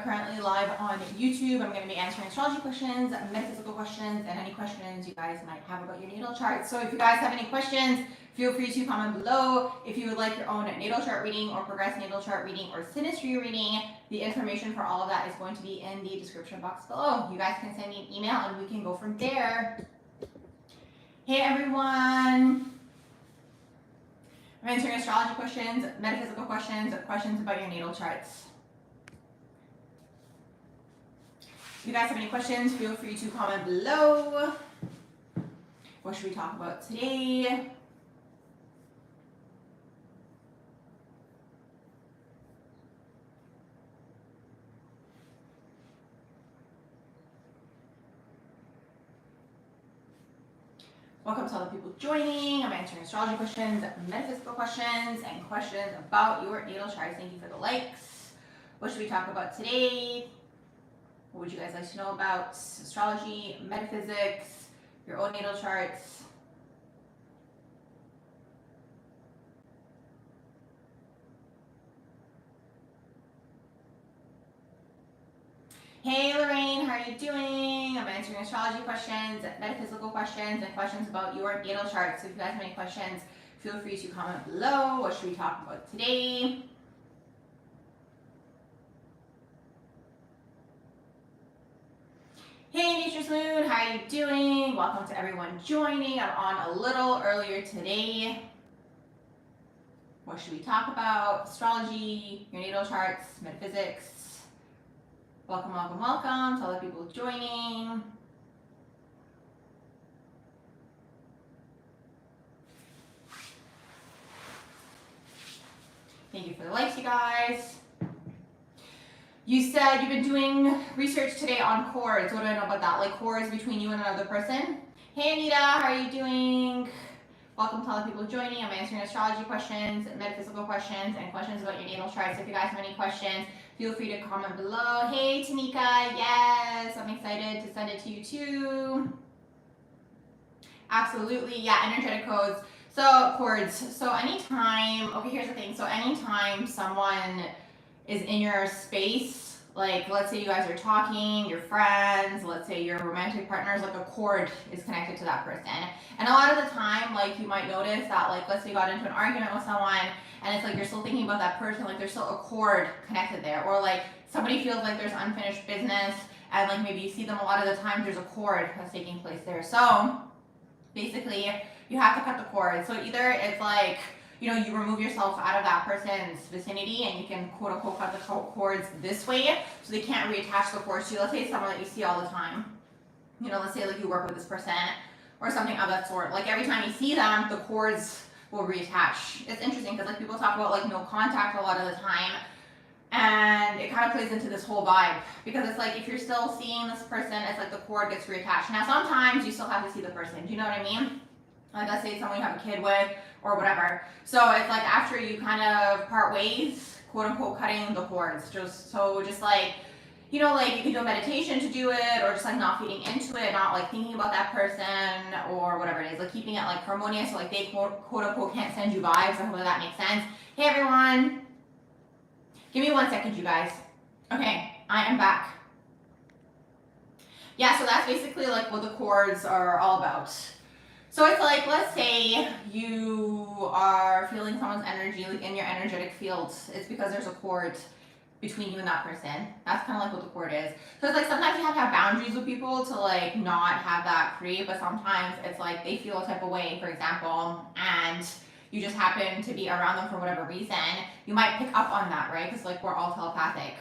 currently live on YouTube. I'm going to be answering astrology questions, metaphysical questions, and any questions you guys might have about your natal chart. So if you guys have any questions, feel free to comment below. If you would like your own natal chart reading or progress natal chart reading or synastry reading, the information for all of that is going to be in the description box below. You guys can send me an email and we can go from there. Hey everyone. I'm answering astrology questions, metaphysical questions, questions about your natal charts. If you guys have any questions, feel free to comment below. What should we talk about today? Welcome to all the people joining. I'm answering astrology questions, metaphysical questions, and questions about your natal charts. Thank you for the likes. What should we talk about today? What would you guys like to know about astrology, metaphysics, your own natal charts? Hey Lorraine, how are you doing? I'm answering astrology questions, metaphysical questions, and questions about your natal chart. So if you guys have any questions, feel free to comment below. What should we talk about today? Hey Nature's Moon, how are you doing? Welcome to everyone joining. I'm on a little earlier today. What should we talk about? Astrology, your natal charts, metaphysics. Welcome, welcome, welcome to all the people joining. Thank you for the likes, you guys. You said you've been doing research today on chords. What do I know about that? Like chords between you and another person? Hey Anita, how are you doing? Welcome to all the people joining. I'm answering astrology questions, metaphysical questions, and questions about your natal charts. If you guys have any questions, feel free to comment below. Hey Tanika, yes, I'm excited to send it to you too. Absolutely, yeah, energetic codes. So chords, so anytime, okay, here's the thing. So anytime someone is in your space, like let's say you guys are talking, you're friends, let's say you're romantic partners, like a chord is connected to that person. And a lot of the time, like you might notice that, like let's say you got into an argument with someone and it's like you're still thinking about that person, like there's still a chord connected there. Or like somebody feels like there's unfinished business and like maybe you see them a lot of the time, there's a chord that's taking place there. So basically you have to cut the cord. So either it's like, you know, you remove yourself out of that person's vicinity and you can quote unquote cut the cords this way so they can't reattach the cords to you. Let's say it's someone that you see all the time. You know, let's say like you work with this person or something of that sort. Like every time you see them, the cords will reattach. It's interesting because like people talk about like no contact a lot of the time, and it kind of plays into this whole vibe because it's like if you're still seeing this person, it's like the cord gets reattached. Now sometimes you still have to see the person. Do you know what I mean? Like let's say it's someone you have a kid with or whatever. So it's like after you kind of part ways, quote unquote, cutting the cords. Just like, you know, like you can do a meditation to do it, or just like not feeding into it, not like thinking about that person or whatever it is, like keeping it like harmonious, so like they quote unquote can't send you vibes. I hope that makes sense. Hey everyone, give me 1 second, you guys. Okay, I am back. Yeah, so that's basically like what the cords are all about. So it's like, let's say you are feeling someone's energy, like in your energetic field. It's because there's a cord between you and that person. That's kind of like what the cord is. So it's like sometimes you have to have boundaries with people to like not have that create, but sometimes it's like they feel a type of way, for example, and you just happen to be around them for whatever reason. You might pick up on that, right? Because like we're all telepathic.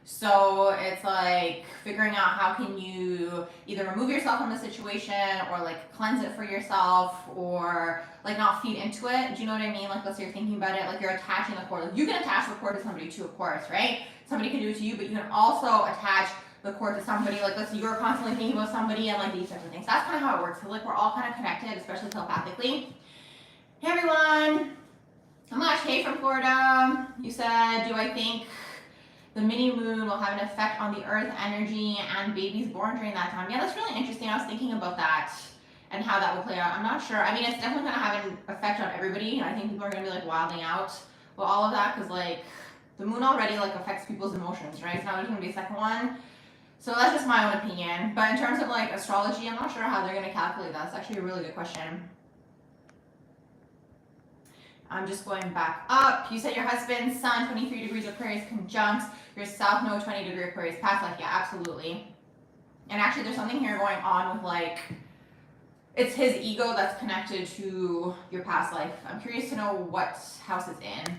So it's like figuring out how can you either remove yourself from the situation or like cleanse it for yourself or like not feed into it. Do you know what I mean? Like let's say you're thinking about it, like you're attaching the cord. Like you can attach the cord to somebody too, of course, right? Somebody can do it to you, but you can also attach the cord to somebody. Like let's say you're constantly thinking about somebody and like these types of things. That's kind of how it works. So like we're all kind of connected, especially telepathically. Hey everyone, I'm Lash Hay from Florida. You said, do I think the mini moon will have an effect on the earth energy and babies born during that time? Yeah, that's really interesting. I was thinking about that and how that will play out. I'm not sure. I mean, it's definitely going to have an effect on everybody. I think people are going to be like wilding out with all of that because like the moon already like affects people's emotions, right? So now there's gonna be a second one. So that's just my own opinion. But in terms of like astrology, I'm not sure how they're gonna calculate that. It's actually a really good question. I'm just going back up. You said your husband's sun, 23 degrees Aquarius conjunct your South Node, 20 degree Aquarius past life. Yeah, absolutely. And actually there's something here going on with like, it's his ego that's connected to your past life. I'm curious to know what house it's in.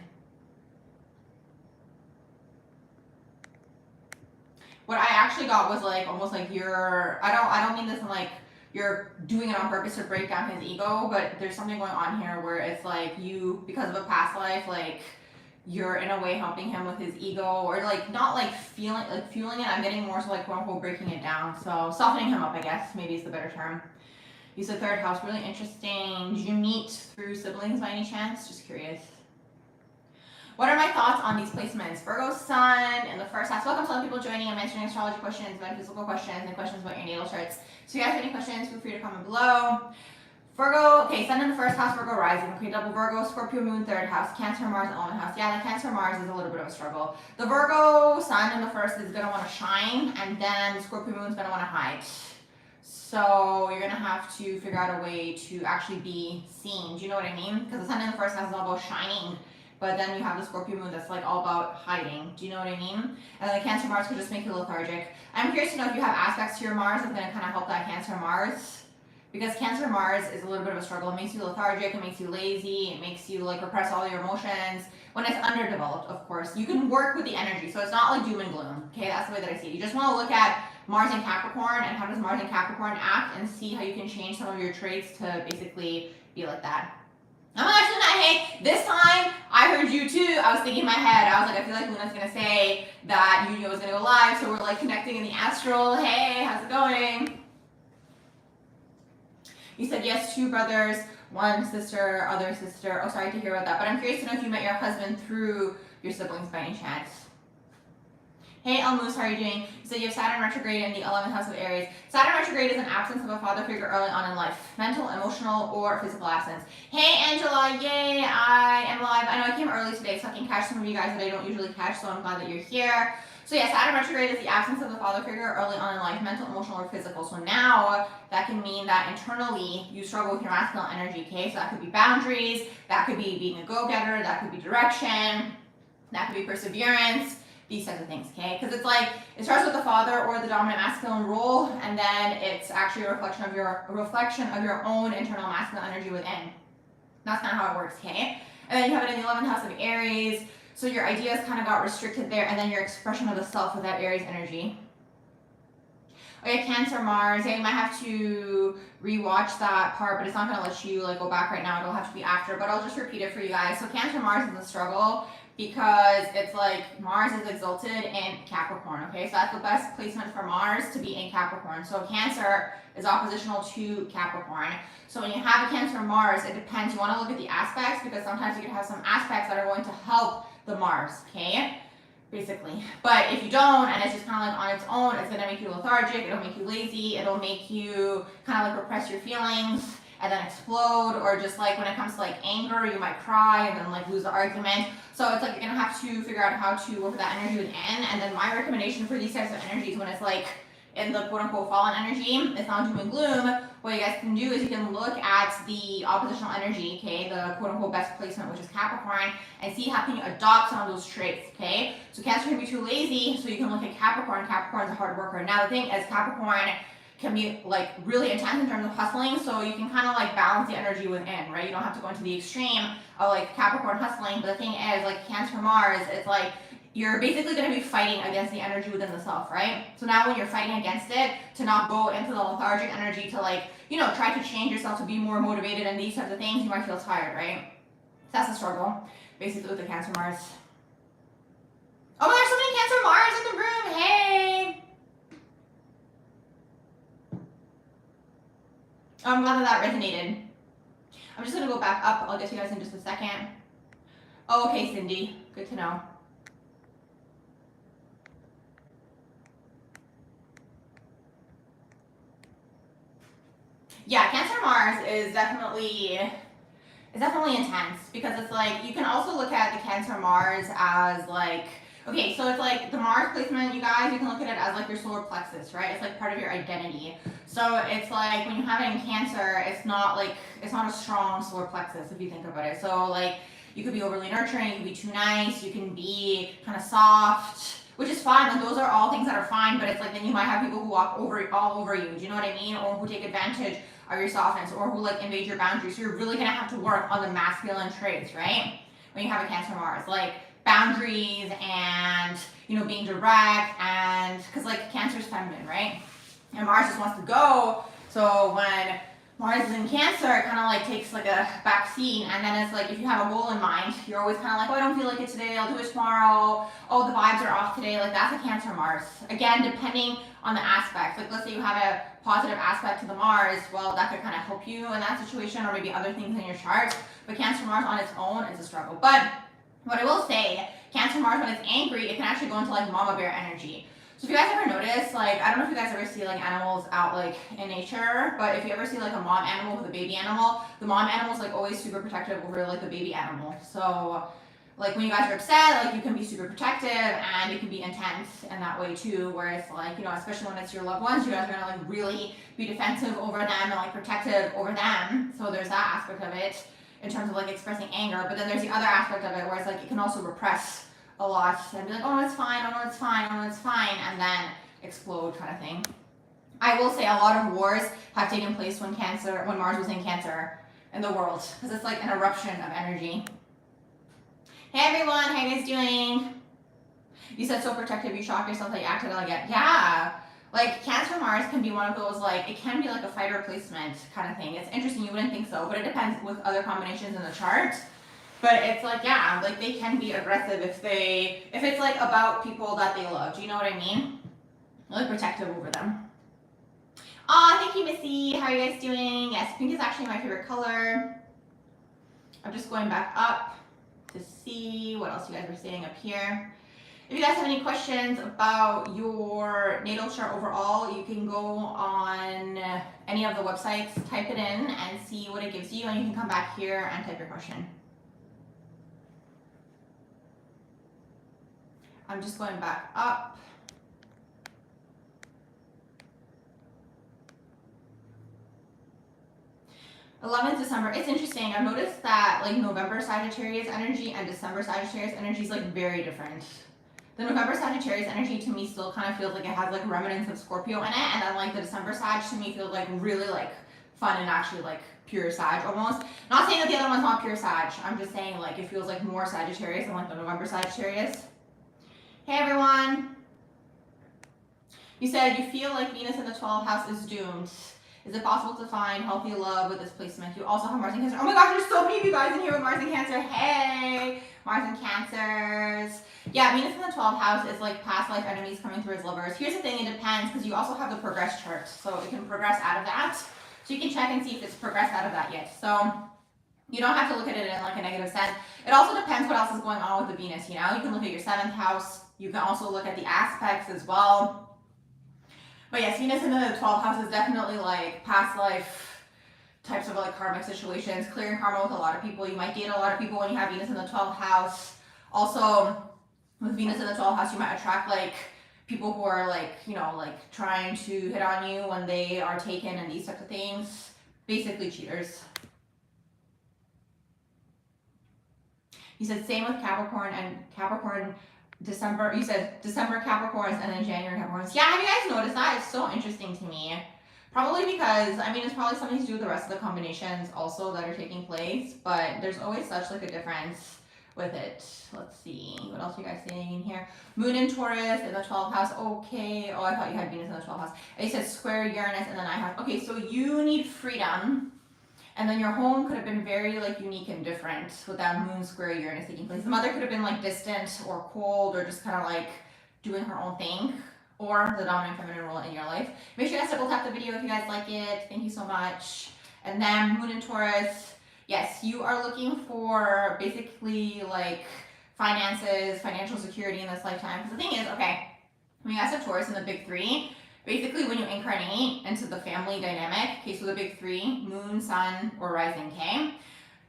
What I actually got was like, almost like you're, I don't mean this in like, you're doing it on purpose to break down his ego, but there's something going on here where it's like you, because of a past life, like you're in a way helping him with his ego, or like not like fueling it. I'm getting more so like quote unquote breaking it down. So softening him up, I guess, maybe is the better term. You said third house, really interesting. Did you meet through siblings by any chance? Just curious. What are my thoughts on these placements? Virgo sun in the first house. Welcome to all the people joining. I'm answering astrology questions, metaphysical questions, and questions about your natal charts. So if you guys have any questions, feel free to comment below. Virgo, okay, sun in the first house, Virgo rising. Okay, double Virgo, Scorpio moon, third house, Cancer, Mars, 11th house. Yeah, the Cancer, Mars is a little bit of a struggle. The Virgo sun in the first is going to want to shine, and then Scorpio moon is going to want to hide. So you're going to have to figure out a way to actually be seen. Do you know what I mean? Because the sun in the first house is all about shining. But then you have the Scorpio moon that's like all about hiding. Do you know what I mean? And then the Cancer Mars could just make you lethargic. I'm curious to know if you have aspects to your Mars that's going to kind of help that Cancer Mars. Because Cancer Mars is a little bit of a struggle. It makes you lethargic, it makes you lazy, it makes you like repress all your emotions. When it's underdeveloped, of course. You can work with the energy, so it's not like doom and gloom. Okay, that's the way that I see it. You just want to look at Mars and Capricorn and how does Mars and Capricorn act and see how you can change some of your traits to basically be like that. I'm actually not, hey, this time I heard you too. I was thinking in my head, I was like, I feel like Luna's gonna say that Yu was gonna go live, so we're like connecting in the astral. Hey, how's it going? You said yes, 2 brothers, 1 sister, other sister. Oh, sorry to hear about that. But I'm curious to know if you met your husband through your siblings by any chance. Hey, Elmoose, how are you doing? You said you have Saturn retrograde in the 11th house of Aries. Saturn retrograde is an absence of a father figure early on in life. Mental, emotional, or physical absence. Hey, Angela, yay, I am live. I know I came early today, so I can catch some of you guys that I don't usually catch, so I'm glad that you're here. So yeah, Saturn retrograde is the absence of the father figure early on in life, mental, emotional, or physical. So now that can mean that internally you struggle with your masculine energy, okay? So that could be boundaries, that could be being a go-getter, that could be direction, that could be perseverance. These types of things, okay? Because it's like, it starts with the father or the dominant masculine role, and then it's actually a reflection of your own internal masculine energy within. That's kind of how it works, okay? And then you have it in the 11th house of Aries, so your ideas kind of got restricted there, and then your expression of the self with that Aries energy. Okay, Cancer, Mars, yeah, you might have to rewatch that part, but it's not going to let you like go back right now. It'll have to be after, but I'll just repeat it for you guys. So Cancer, Mars is a struggle, because it's like Mars is exalted in Capricorn, okay? So that's the best placement for Mars to be in Capricorn. So Cancer is oppositional to Capricorn. So when you have a Cancer Mars, it depends. You want to look at the aspects, because sometimes you can have some aspects that are going to help the Mars, okay? Basically. But if you don't, and it's just kind of like on its own, it's going to make you lethargic, it'll make you lazy, it'll make you kind of like repress your feelings and then explode, or just like when it comes to like anger, you might cry and then like lose the argument. So it's like you're gonna have to figure out how to work with that energy within. And then my recommendation for these types of energies, when it's like in the quote unquote fallen energy, it's not doom and gloom. What you guys can do is you can look at the oppositional energy, okay, the quote unquote best placement, which is Capricorn, and see how can you adopt some of those traits, okay? So Cancer can be too lazy, so you can look at Capricorn. Capricorn's a hard worker. Now the thing is, Capricorn can be like really intense in terms of hustling, so you can kind of like balance the energy within, right? You don't have to go into the extreme of like Capricorn hustling, but the thing is, like Cancer Mars, it's like you're basically going to be fighting against the energy within the self, right? So now when you're fighting against it, to not go into the lethargic energy, to like, you know, try to change yourself to be more motivated and these types of things, you might feel tired, right? So that's the struggle, basically, with the Cancer Mars. Oh, there's so many Cancer Mars in the room, hey! I'm glad that resonated. I'm just going to go back up. I'll get to you guys in just a second. Oh, okay, Cindy. Good to know. Yeah, Cancer Mars is definitely It's definitely intense because it's like, you can also look at the Cancer Mars as like, okay, so it's like the Mars placement, you guys, you can look at it as like your solar plexus, right? It's like part of your identity. So it's like when you have it in Cancer, it's not a strong solar plexus if you think about it. So like you could be overly nurturing, you could be too nice, you can be kind of soft, which is fine. Like those are all things that are fine, but it's like then you might have people who walk all over you. Do you know what I mean? Or who take advantage of your softness, or who like invade your boundaries. So you're really gonna have to work on the masculine traits, right? When you have a Cancer Mars, like boundaries and, you know, being direct, and because like Cancer's feminine, right? And Mars just wants to go. So when Mars is in Cancer, it kind of like takes like a back seat, and then it's like if you have a goal in mind, you're always kind of like, oh, I don't feel like it today, I'll do it tomorrow. Oh, the vibes are off today. Like that's a Cancer Mars. Again, depending on the aspect. Like let's say you have a positive aspect to the Mars, well, that could kind of help you in that situation, or maybe other things in your chart. But Cancer Mars on its own is a struggle. But what I will say, Cancer Mars when it's angry, it can actually go into like mama bear energy. So if you guys ever notice, like, I don't know if you guys ever see like animals out like in nature, but if you ever see like a mom animal with a baby animal, the mom animal is like always super protective over like the baby animal. So like when you guys are upset, like you can be super protective, and it can be intense in that way too, where it's like, you know, especially when it's your loved ones, you guys are gonna like really be defensive over them and like protective over them. So there's that aspect of it in terms of like expressing anger. But then there's the other aspect of it where it's like it can also repress a lot and be like, oh, it's fine, oh, no, it's fine, oh, no, it's fine, and then explode kind of thing. I will say a lot of wars have taken place when Mars was in Cancer in the world, because it's like an eruption of energy. Hey everyone, how you guys doing? You said so protective, you shocked yourself that you acted like it. Yeah, like Cancer Mars can be one of those, like, it can be like a fight replacement kind of thing. It's interesting, you wouldn't think so, but it depends with other combinations in the chart. But it's like, yeah, like they can be aggressive if it's like about people that they love. Do you know what I mean? Like protective over them. Aw, thank you, Missy. How are you guys doing? Yes, pink is actually my favorite color. I'm just going back up to see what else you guys were saying up here. If you guys have any questions about your natal chart overall, you can go on any of the websites, type it in and see what it gives you, and you can come back here and type your question. I'm just going back up. December. It's interesting. I've noticed that like November Sagittarius energy and December Sagittarius energy is like very different. The November Sagittarius energy to me still kind of feels like it has like remnants of Scorpio in it, and then like the December Sag to me feels like really like fun and actually like pure Sag almost. Not saying that the other one's not pure Sag. I'm just saying like it feels like more Sagittarius than like the November Sagittarius. Hey everyone. You said you feel like Venus in the 12th house is doomed. Is it possible to find healthy love with this placement? You also have Mars and Cancer. Oh my gosh, there's so many of you guys in here with Mars and Cancer. Hey, Mars and Cancers. Yeah, Venus in the 12th house is like past life enemies coming through as lovers. Here's the thing, it depends, because you also have the progress chart. So it can progress out of that. So you can check and see if it's progressed out of that yet. So you don't have to look at it in like a negative sense. It also depends what else is going on with the Venus, you know? You can look at your 7th house. You can also look at the aspects as well. But yes, Venus in the 12th house is definitely like past life types of like karmic situations, clearing karma with a lot of people. You might date a lot of people when you have Venus in the 12th house. Also, with Venus in the 12th house, you might attract like people who are like, you know, like trying to hit on you when they are taken and these types of things. Basically cheaters. You said same with Capricorn, and Capricorn December, you said December Capricorns and then January Capricorns. Yeah, have you guys noticed that? It's so interesting to me. Probably because, I mean, it's probably something to do with the rest of the combinations also that are taking place, but there's always such like a difference with it. Let's see, what else are you guys saying in here? Moon in Taurus in the 12th house, okay. Oh, I thought you had Venus in the 12th house. And you said square Uranus, and then I have, okay, so you need freedom. And then your home could have been very like unique and different with that moon square Uranus taking place. The mother could have been like distant or cold or just kind of like doing her own thing, or the dominant feminine role in your life. Make sure you guys double tap the video if you guys like it. Thank you so much. And then moon in Taurus. Yes, you are looking for basically like finances, financial security in this lifetime. Because the thing is, okay, when you guys have Taurus in the big three, basically when you incarnate into the family dynamic, okay, so the big three, moon, sun, or rising, okay?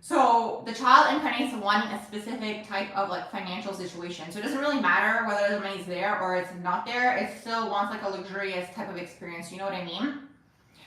So the child incarnates wanting a specific type of like financial situation. So it doesn't really matter whether the money's there or it's not there. It still wants like a luxurious type of experience. You know what I mean?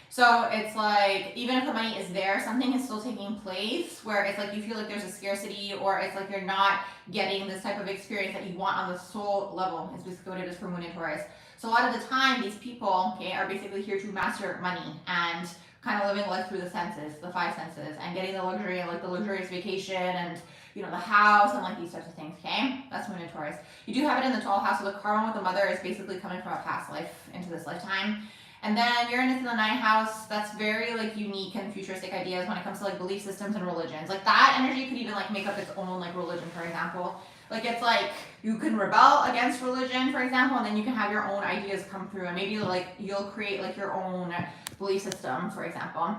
So it's like, even if the money is there, something is still taking place where it's like you feel like there's a scarcity, or it's like you're not getting this type of experience that you want on the soul level, is basically what it is for Moon and Taurus. So a lot of the time, these people, okay, are basically here to master money and kind of living life through the senses, the five senses, and getting the luxury, like the luxurious vacation and, you know, the house and like these types of things, okay? That's Moon and Taurus. You do have it in the 12th house, so the karma with the mother is basically coming from a past life into this lifetime. And then Uranus in the 9th house, that's very like unique and futuristic ideas when it comes to like belief systems and religions. Like that energy could even like make up its own like religion, for example. Like it's like you can rebel against religion, for example, and then you can have your own ideas come through, and maybe like you'll create like your own belief system, for example.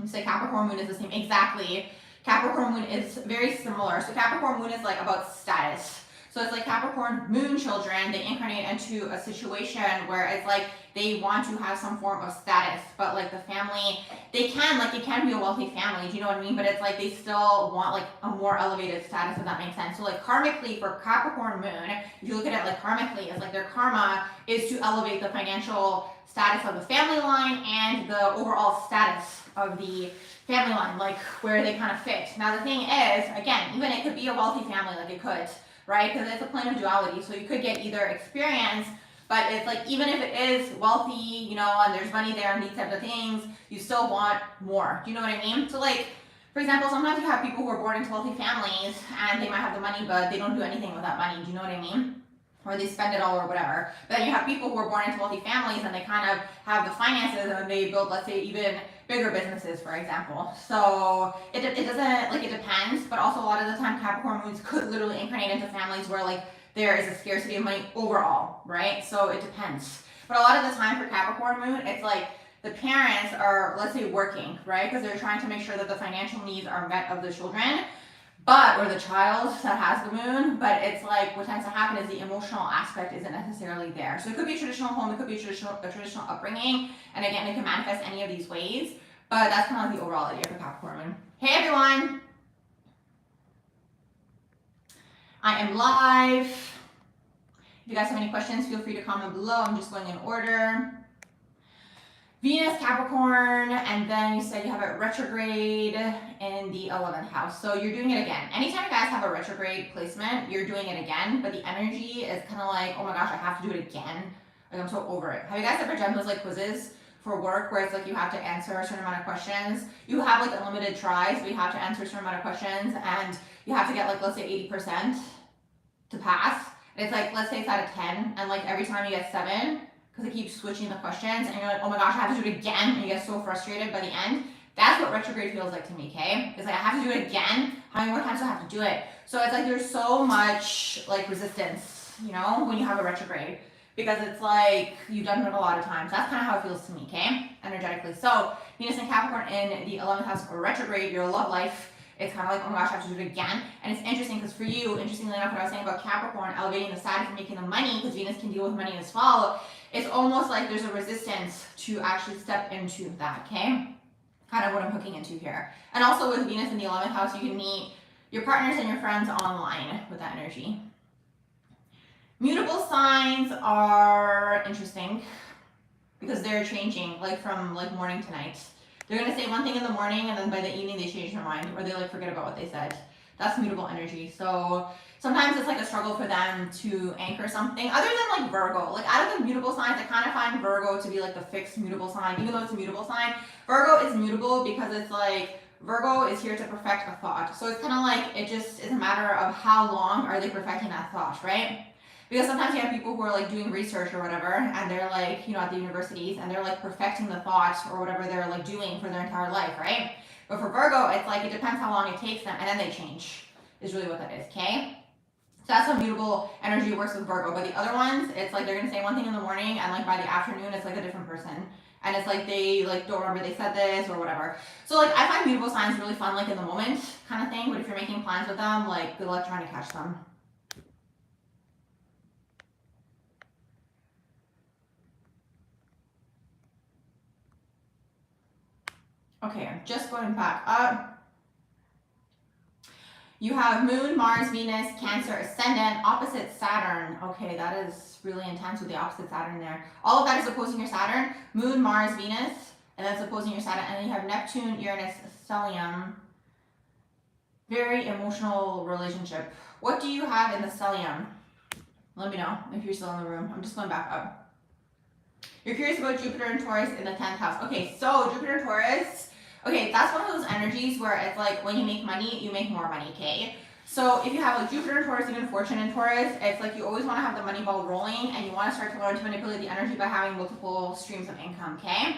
You say Capricorn Moon is the same. Exactly. Capricorn Moon is very similar. So Capricorn Moon is like about status. So it's like Capricorn Moon children, they incarnate into a situation where it's like they want to have some form of status, but like the family, they can, like it can be a wealthy family, do you know what I mean? But it's like they still want like a more elevated status, if that makes sense. So like karmically for Capricorn Moon, if you look at it like karmically, it's like their karma is to elevate the financial status of the family line and the overall status of the family line, like where they kind of fit. Now the thing is, again, even it could be a wealthy family, like it could, right? Because it's a plane of duality. So you could get either experience, but it's like, even if it is wealthy, you know, and there's money there and these types of things, you still want more. Do you know what I mean? So like, for example, sometimes you have people who are born into wealthy families and they might have the money, but they don't do anything with that money. Do you know what I mean? Or they spend it all or whatever. But then you have people who are born into wealthy families and they kind of have the finances and they build, let's say, even bigger businesses, for example. So it doesn't, like, it depends, but also a lot of the time Capricorn Moons could literally incarnate into families where like there is a scarcity of money overall, right? So it depends. But a lot of the time for Capricorn Moon, it's like the parents are, let's say, working, right? Because they're trying to make sure that the financial needs are met of the children. But, or the child that has the moon, but it's like what tends to happen is the emotional aspect isn't necessarily there. So it could be a traditional home, it could be a traditional upbringing, and again, it can manifest any of these ways, but that's kind of like the overall idea for Capricorn Moon. Hey everyone! I am live. If you guys have any questions, feel free to comment below. I'm just going in order. Venus, Capricorn, and then you said you have it retrograde in the 11th house. So you're doing it again. Anytime you guys have a retrograde placement, you're doing it again, but the energy is kind of like, oh my gosh, I have to do it again. Like, I'm so over it. Have you guys ever done those like quizzes for work where it's like you have to answer a certain amount of questions? You have like unlimited tries, but you have to answer a certain amount of questions, and you have to get like, let's say 80% to pass. And it's like, let's say it's out of 10, and like every time you get 7, because it keeps switching the questions, and you're like, oh my gosh, I have to do it again, and you get so frustrated by the end. That's what retrograde feels like to me, okay? It's like, I have to do it again. How many more times do I have to do it? So it's like there's so much like resistance, you know, when you have a retrograde, because it's like you've done it a lot of times. That's kind of how it feels to me, okay? Energetically. So Venus and Capricorn in the 11th house or retrograde, your love life, it's kind of like, oh my gosh, I have to do it again. And it's interesting because for you, interestingly enough, what I was saying about Capricorn elevating the status and making the money, because Venus can deal with money as well, it's almost like there's a resistance to actually step into that, okay? Kind of what I'm hooking into here. And also with Venus in the 11th house, you can meet your partners and your friends online with that energy. Mutable signs are interesting because they're changing, like from like morning to night. They're going to say one thing in the morning, and then by the evening they change their mind, or they like forget about what they said. That's mutable energy. So sometimes it's like a struggle for them to anchor something, other than like Virgo. Like out of the mutable signs, I kind of find Virgo to be like the fixed mutable sign, even though it's a mutable sign. Virgo is mutable because it's like, Virgo is here to perfect a thought. So it's kind of like, it just is a matter of how long are they perfecting that thought, right? Because sometimes you have people who are like doing research or whatever, and they're like, you know, at the universities, and they're like perfecting the thought or whatever they're like doing for their entire life, right? But for Virgo, it's like, it depends how long it takes them, and then they change, is really what that is, okay? So that's how mutable energy works with Virgo. But the other ones, it's like they're going to say one thing in the morning, and like by the afternoon, it's like a different person. And it's like they like don't remember they said this or whatever. So like I find mutable signs really fun, like in the moment kind of thing. But if you're making plans with them, like good luck trying to catch them. Okay, I'm just going back up. You have Moon, Mars, Venus, Cancer, Ascendant, opposite Saturn. Okay, that is really intense with the opposite Saturn there. All of that is opposing your Saturn. Moon, Mars, Venus, and that's opposing your Saturn. And then you have Neptune, Uranus, stellium. Very emotional relationship. What do you have in the stellium? Let me know if you're still in the room. I'm just going back up. You're curious about Jupiter and Taurus in the 10th house. Okay, so Jupiter and Taurus. Okay, that's one of those energies where it's like when you make money, you make more money, okay? So if you have like Jupiter and Taurus, even Fortune and Taurus, it's like you always want to have the money ball rolling and you want to start to learn to manipulate the energy by having multiple streams of income, okay?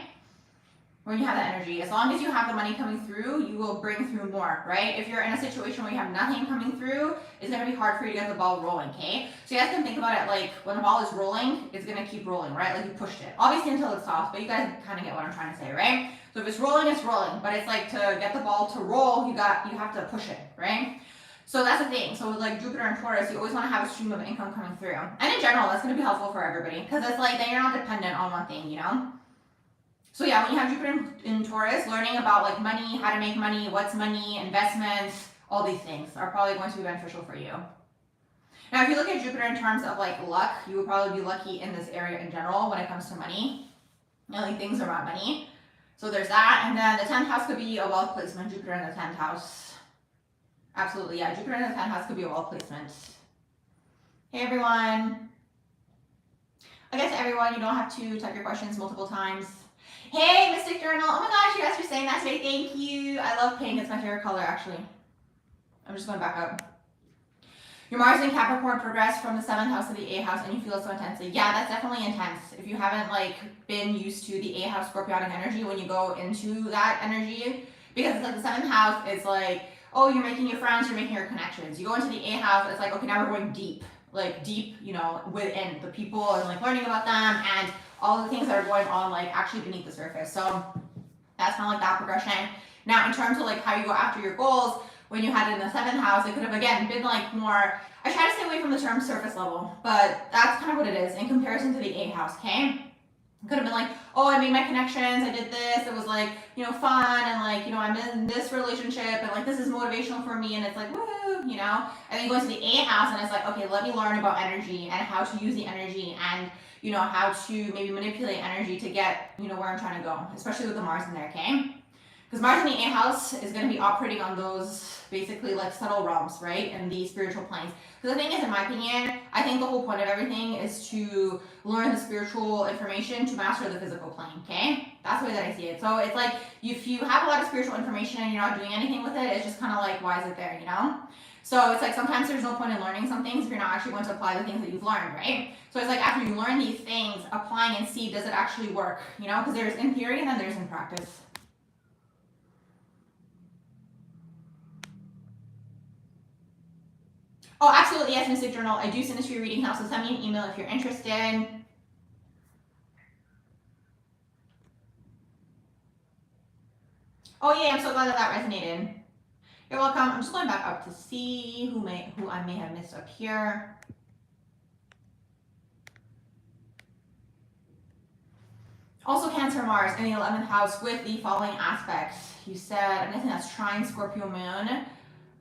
When you have that energy, as long as you have the money coming through, you will bring through more, right? If you're in a situation where you have nothing coming through, it's going to be hard for you to get the ball rolling, okay? So you guys can think about it like when the ball is rolling, it's going to keep rolling, right? Like you pushed it. Obviously until it stops, but you guys kind of get what I'm trying to say, right? So if it's rolling, it's rolling. But it's like to get the ball to roll, you have to push it, right? So that's the thing. So with like Jupiter and Taurus, you always want to have a stream of income coming through. And in general, that's going to be helpful for everybody because it's like then you're not dependent on one thing, you know? So yeah, when you have Jupiter in Taurus, learning about like money, how to make money, what's money, investments, all these things are probably going to be beneficial for you. Now, if you look at Jupiter in terms of like luck, you would probably be lucky in this area in general when it comes to money, and like things around money. So there's that, and then the 10th house could be a wealth placement. Jupiter in the 10th house. Absolutely, yeah. Jupiter in the 10th house could be a wealth placement. Hey everyone. I guess everyone, you don't have to type your questions multiple times. Hey, Mystic Journal. Oh my gosh, you guys are saying that today. Thank you. I love pink. It's my favorite color, actually. I'm just going back up. Your Mars in Capricorn progressed from the 7th house to the 8th house, and you feel it so intensely. Yeah, that's definitely intense. If you haven't like been used to the 8th house Scorpionic energy, when you go into that energy, because it's like the 7th house, it's like, oh, you're making your friends, you're making your connections. You go into the 8th house, it's like, okay, now we're going deep. Like deep, you know, within the people and like learning about them and all the things that are going on like actually beneath the surface. So that's kind of like that progression. Now in terms of like how you go after your goals, when you had it in the 7th house, it could have again been like more, I try to stay away from the term surface level, but that's kind of what it is in comparison to the 8th house, okay? It could have been like, oh, I made my connections, I did this, it was like, you know, fun, and like, you know, I'm in this relationship, and like, this is motivational for me, and it's like, woo, you know? And then you go into the 8th house, and it's like, okay, let me learn about energy, and how to use the energy, and, you know, how to maybe manipulate energy to get, you know, where I'm trying to go, especially with the Mars in there, okay? Because Mars in the 8th house is going to be operating on those basically like subtle realms, right? And the spiritual planes. Because the thing is, in my opinion, I think the whole point of everything is to learn the spiritual information to master the physical plane, okay? That's the way that I see it. So it's like, if you have a lot of spiritual information and you're not doing anything with it, it's just kind of like, why is it there, you know? So it's like sometimes there's no point in learning some things if you're not actually going to apply the things that you've learned, right? So it's like after you learn these things, applying and see, does it actually work, you know? Because there's in theory and then there's in practice. Oh, absolutely, yes, Mystic Journal. I do send this for your reading house, so send me an email if you're interested. Oh, yeah, I'm so glad that that resonated. You're welcome. I'm just going back up to see who I may have missed up here. Also, Cancer Mars in the 11th house with the following aspects. You said, I'm guessing that's trine Scorpio Moon.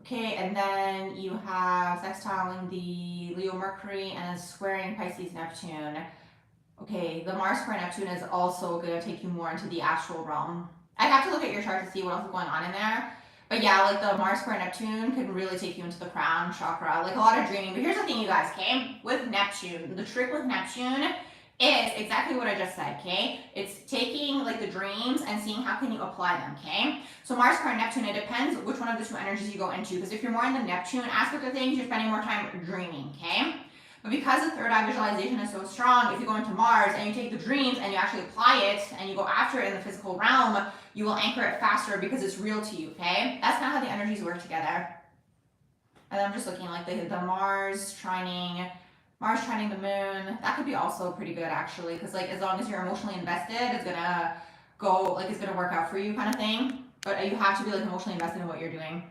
Okay, and then you have sextiling the Leo Mercury and squaring Pisces Neptune. Okay, the Mars square Neptune is also going to take you more into the astral realm. I have to look at your chart to see what else is going on in there. But yeah, like the Mars square Neptune can really take you into the crown chakra, like a lot of dreaming. But here's the thing, you guys, okay? With Neptune, the trick with Neptune is exactly what I just said, okay? It's taking like the dreams and seeing how can you apply them, okay? So Mars square Neptune, it depends which one of the two energies you go into, because if you're more in the Neptune aspect of things, you're spending more time dreaming, okay? But because the third eye visualization is so strong, if you go into Mars and you take the dreams and you actually apply it and you go after it in the physical realm, you will anchor it faster because it's real to you, okay? That's kind of how the energies work together. And I'm just looking like the Mars trining the moon, that could be also pretty good actually, because like as long as you're emotionally invested, it's gonna go, like it's gonna work out for you kind of thing. But you have to be like emotionally invested in what you're doing.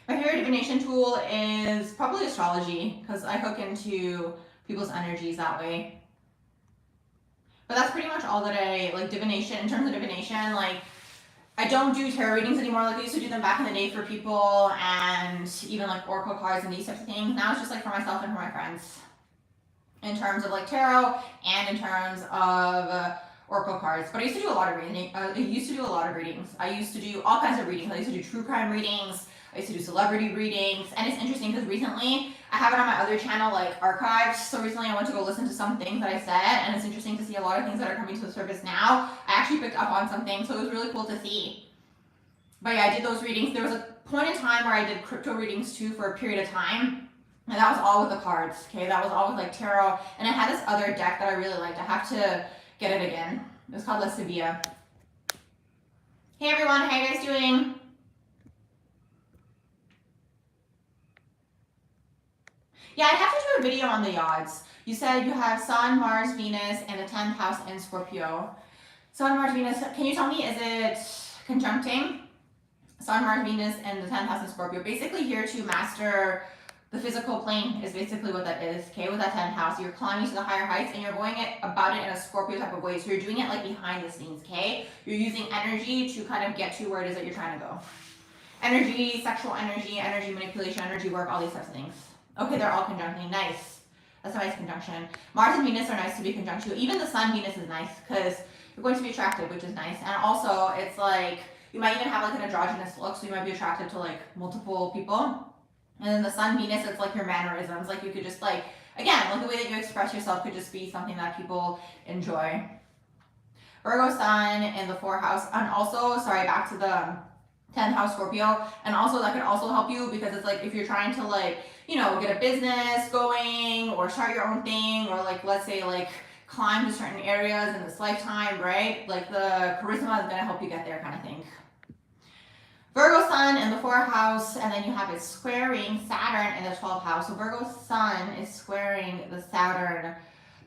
My favorite divination tool is probably astrology, because I hook into people's energies that way. But that's pretty much all that I like. Divination, in terms of divination, like I don't do tarot readings anymore. Like I used to do them back in the day for people, and even like oracle cards and these types of things. Now it's just like for myself and for my friends. In terms of like tarot and in terms of oracle cards. But I used to do a lot of readings. I used to do all kinds of readings. I used to do true crime readings. I used to do celebrity readings. And it's interesting because recently I have it on my other channel, like archived. So recently I went to go listen to some things that I said, and it's interesting to see a lot of things that are coming to the surface now. I actually picked up on something, so it was really cool to see. But yeah, I did those readings. There was a point in time where I did crypto readings too for a period of time. And that was all with the cards, okay? That was all with like tarot. And I had this other deck that I really liked. I have to get it again. It was called La Sevilla. Hey everyone, how you guys doing? Yeah, I'd have to do a video on the odds. You said you have Sun, Mars, Venus, and the 10th house in Scorpio. Sun, Mars, Venus, can you tell me, is it conjuncting? Sun, Mars, Venus, and the 10th house in Scorpio. Basically here to master the physical plane is basically what that is, okay? With that 10th house, you're climbing to the higher heights and you're going about it in a Scorpio type of way. So you're doing it like behind the scenes, okay? You're using energy to kind of get to where it is that you're trying to go. Energy, sexual energy, energy manipulation, energy work, all these types of things. Okay, they're all conjuncting. Nice. That's a nice conjunction. Mars and Venus are nice to be conjunct to. Even the Sun, Venus is nice because you're going to be attracted, which is nice. And also, it's like, you might even have like an androgynous look, so you might be attracted to like multiple people. And then the Sun, Venus, it's like your mannerisms. Like you could just like, again, like the way that you express yourself could just be something that people enjoy. Virgo Sun in the 4th house. And also, sorry, back to the 10th house Scorpio. And also that could also help you because it's like if you're trying to like, you know, get a business going or start your own thing or like, let's say like climb to certain areas in this lifetime, right? Like the charisma is going to help you get there kind of thing. Virgo Sun in the 4th house, and then you have it squaring Saturn in the 12th house. So Virgo Sun is squaring the Saturn.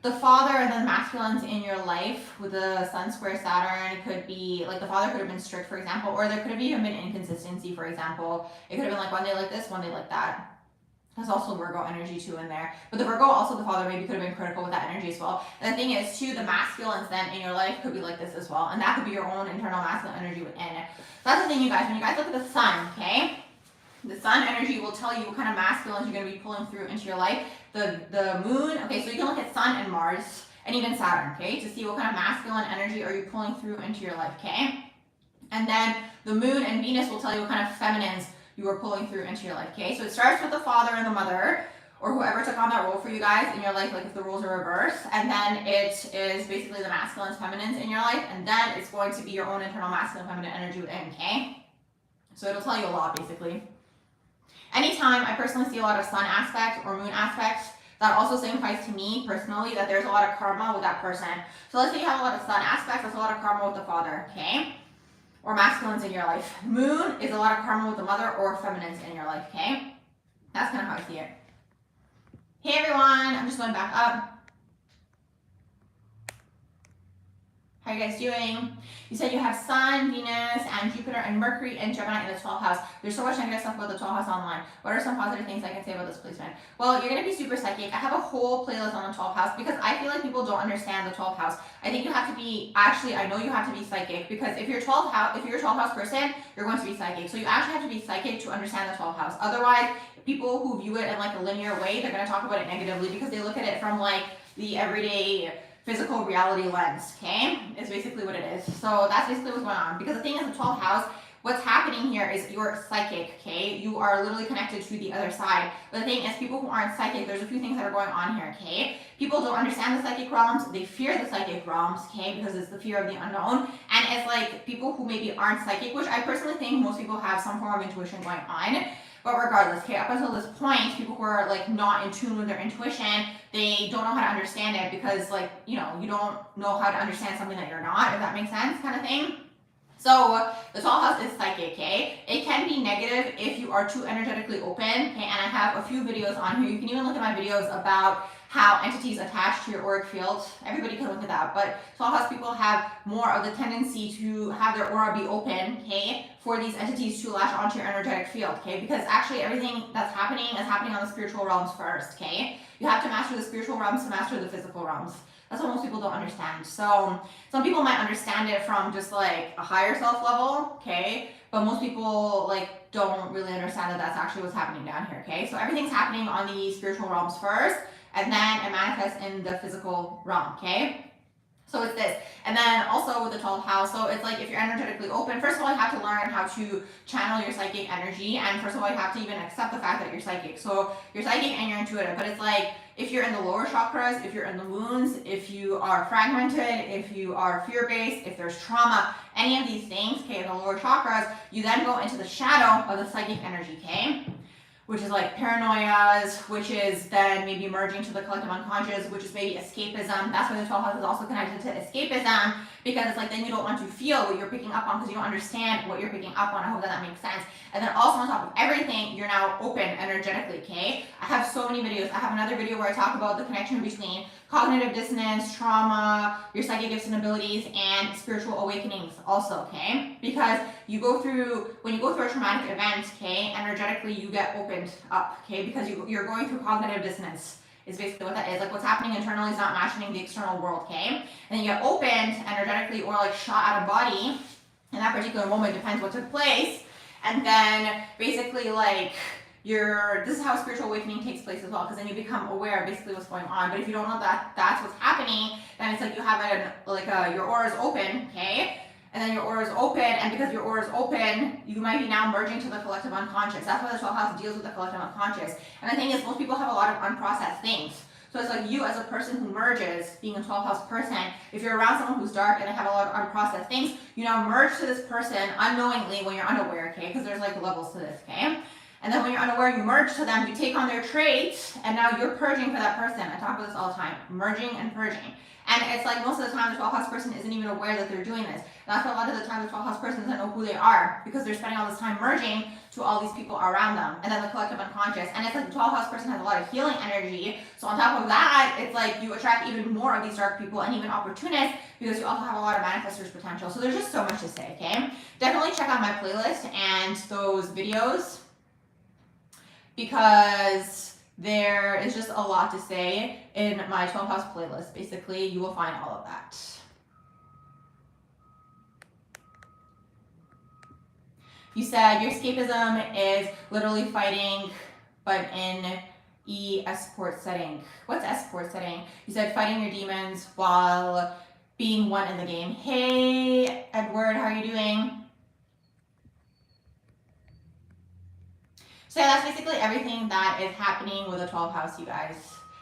The father and the masculines in your life with the Sun square Saturn could be, like the father could have been strict, for example, or there could have even been inconsistency, for example. It could have been like one day like this, one day like that. There's also Virgo energy too in there. But the Virgo, also the father maybe could have been critical with that energy as well. And the thing is too, the masculines then in your life could be like this as well. And that could be your own internal masculine energy within it. So that's the thing, you guys. When you guys look at the Sun, okay? The Sun energy will tell you what kind of masculines you're going to be pulling through into your life. The Moon, okay, so you can look at Sun and Mars and even Saturn, okay? To see what kind of masculine energy are you pulling through into your life, okay? And then the Moon and Venus will tell you what kind of feminines you are pulling through into your life, okay? So it starts with the father and the mother, or whoever took on that role for you guys in your life, like if the roles are reversed, and then it is basically the masculines, feminines in your life, and then it's going to be your own internal masculine, feminine energy within, okay? So it'll tell you a lot, basically. Anytime I personally see a lot of Sun aspects or Moon aspects, that also signifies to me personally that there's a lot of karma with that person. So let's say you have a lot of Sun aspects, that's a lot of karma with the father, okay? Or masculines in your life. Moon is a lot of karma with the mother or feminines in your life, okay? That's kind of how I see it. Hey everyone, I'm just going back up. How are you guys doing? You said you have Sun, Venus, and Jupiter, and Mercury, and Gemini in the 12th house. There's so much negative stuff about the 12th house online. What are some positive things I can say about this placement? Well, you're going to be super psychic. I have a whole playlist on the 12th house because I feel like people don't understand the 12th house. I think you have to be, actually, I know you have to be psychic because if you're a 12th house person, you're going to be psychic. So you actually have to be psychic to understand the 12th house. Otherwise, people who view it in like a linear way, they're going to talk about it negatively because they look at it from like the everyday physical reality lens, okay? Is basically what it is. So that's basically what's going on. Because the thing is, the 12th house, what's happening here is you're psychic, okay? You are literally connected to the other side. But the thing is, people who aren't psychic, there's a few things that are going on here, okay? People don't understand the psychic realms. They fear the psychic realms, okay? Because it's the fear of the unknown. And it's like people who maybe aren't psychic, which I personally think most people have some form of intuition going on. But regardless, okay, up until this point, people who are like not in tune with their intuition, they don't know how to understand it because like, you know, you don't know how to understand something that you're not, if that makes sense, kind of thing. So the 12th house is psychic, okay? It can be negative if you are too energetically open, okay? And I have a few videos on here. You can even look at my videos about how entities attach to your auric field. Everybody can look at that, but 12th house people have more of the tendency to have their aura be open, okay, for these entities to latch onto your energetic field, okay, because actually everything that's happening is happening on the spiritual realms first, okay. You have to master the spiritual realms to master the physical realms. That's what most people don't understand. So some people might understand it from just like a higher self level, okay, but most people like don't really understand that that's actually what's happening down here, okay. So everything's happening on the spiritual realms first, and then it manifests in the physical realm, okay? So it's this. And then also with the 12th house, so it's like if you're energetically open, first of all, you have to learn how to channel your psychic energy. And first of all, you have to even accept the fact that you're psychic. So you're psychic and you're intuitive. But it's like if you're in the lower chakras, if you're in the wounds, if you are fragmented, if you are fear-based, if there's trauma, any of these things, okay, in the lower chakras, you then go into the shadow of the psychic energy, okay? Which is like paranoias, which is then maybe merging to the collective unconscious, which is maybe escapism. That's why the 12th house is also connected to escapism, because it's like then you don't want to feel what you're picking up on because you don't understand what you're picking up on. I hope that makes sense. And then also on top of everything, you're now open energetically, okay? I have so many videos. I have another video where I talk about the connection between cognitive dissonance, trauma, your psychic gifts and abilities, and spiritual awakenings also, okay? Because you go through, when you go through a traumatic event, okay, energetically you get opened up, okay? Because you're going through cognitive dissonance is basically what that is. Like what's happening internally is not matching the external world, okay? And then you get opened energetically or like shot out of body in that particular moment, depends what took place. And then basically like this is how spiritual awakening takes place as well, because then you become aware of basically what's going on. But if you don't know that that's what's happening, then it's like you have your aura is open, okay? And then your aura is open, and because your aura is open, you might be now merging to the collective unconscious. That's why the 12th house deals with the collective unconscious. And the thing is, most people have a lot of unprocessed things. So it's like you as a person who merges, being a 12th house person, if you're around someone who's dark and they have a lot of unprocessed things, you now merge to this person unknowingly when you're unaware, okay? Because there's like levels to this, okay? And then when you're unaware, you merge to them, you take on their traits, and now you're purging for that person. I talk about this all the time, merging and purging. And it's like most of the time the 12th house person isn't even aware that they're doing this. That's why a lot of the time the 12th house person doesn't know who they are, because they're spending all this time merging to all these people around them, and then the collective unconscious. And it's like the 12th house person has a lot of healing energy. So on top of that, it's like you attract even more of these dark people and even opportunists, because you also have a lot of manifestors potential. So there's just so much to say, okay? Definitely check out my playlist and those videos, because there is just a lot to say in my 12th house playlist. Basically, you will find all of that. You said your escapism is literally fighting, but in escort setting. What's escort setting? You said fighting your demons while being one in the game. Hey, Edward, how are you doing? So yeah, that's basically everything that is happening with the 12th house, you guys.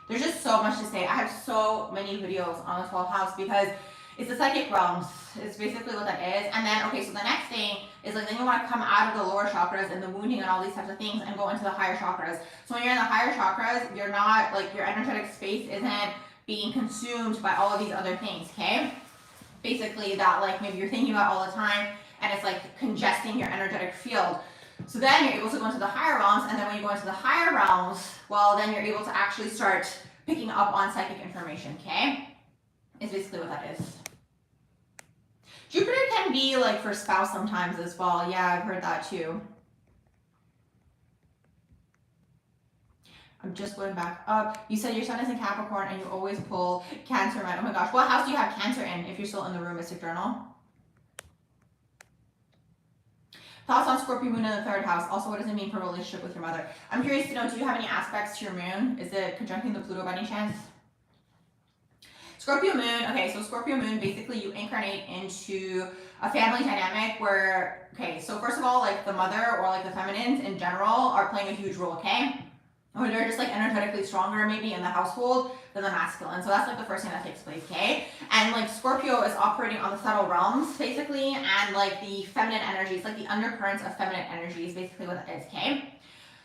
There's just so much to say. I have so many videos on the 12th house because it's the psychic realms. It's basically what that is. And then, okay, so the next thing is like then you want to come out of the lower chakras and the wounding and all these types of things and go into the higher chakras. So when you're in the higher chakras, you're not, like your energetic space isn't being consumed by all of these other things, okay? Basically that like maybe you're thinking about all the time and it's like congesting your energetic field. So then you're able to go into the higher realms, and then when you go into the higher realms, well, then you're able to actually start picking up on psychic information, okay? Is basically what that is. Jupiter can be like for spouse sometimes as well. Yeah, I've heard that too. I'm just going back up. You said your sun is in Capricorn and you always pull Cancer, man. Oh my gosh, what house do you have Cancer in if you're still in the room, Mystic Journal? Thoughts on Scorpio moon in the 3rd house. Also, what does it mean for a relationship with your mother? I'm curious to know, do you have any aspects to your moon? Is it conjuncting the Pluto by any chance? Scorpio moon, okay, so Scorpio moon, basically you incarnate into a family dynamic where, okay, so first of all, like the mother or like the feminines in general are playing a huge role, okay? Or they're just like energetically stronger maybe in the household than the masculine. So that's like the first thing that takes place, okay? And like Scorpio is operating on the subtle realms basically, and like the feminine energies, like the undercurrents of feminine energy is basically what that is, okay?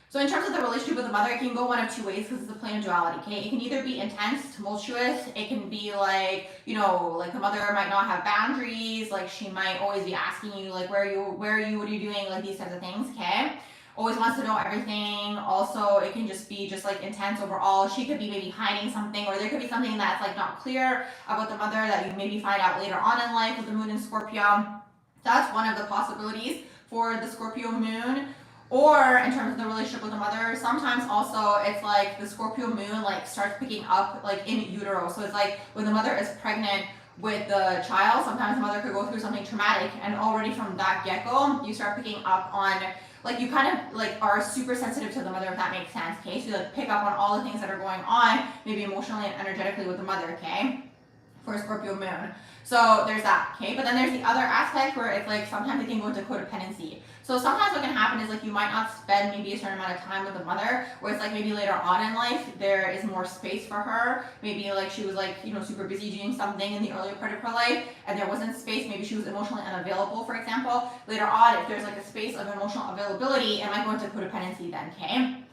So in terms of the relationship with the mother, it can go one of two ways because it's a plane of duality, okay? It can either be intense, tumultuous. It can be like, you know, like the mother might not have boundaries. Like she might always be asking you like, where are you, what are you doing? Like these types of things, okay? always wants to know everything. Also, it can just be just like intense overall. She could be maybe hiding something, or there could be something that's like not clear about the mother that you maybe find out later on in life with the moon in Scorpio. That's one of the possibilities for the Scorpio moon. Or in terms of the relationship with the mother, sometimes also it's like the Scorpio moon like starts picking up like in utero. So it's like when the mother is pregnant with the child, sometimes the mother could go through something traumatic, and already from that get-go, you start picking up on, like, you kind of like are super sensitive to the mother, if that makes sense, okay? So you like pick up on all the things that are going on, maybe emotionally and energetically with the mother, okay? For a Scorpio moon. So there's that, okay? But then there's the other aspect where it's like sometimes it can go into codependency. So sometimes what can happen is like you might not spend maybe a certain amount of time with the mother, where it's like maybe later on in life there is more space for her. Maybe like she was like, you know, super busy doing something in the earlier part of her life and there wasn't space. Maybe she was emotionally unavailable, for example. Later on, if there's like a space of emotional availability, it might go into codependency then, okay?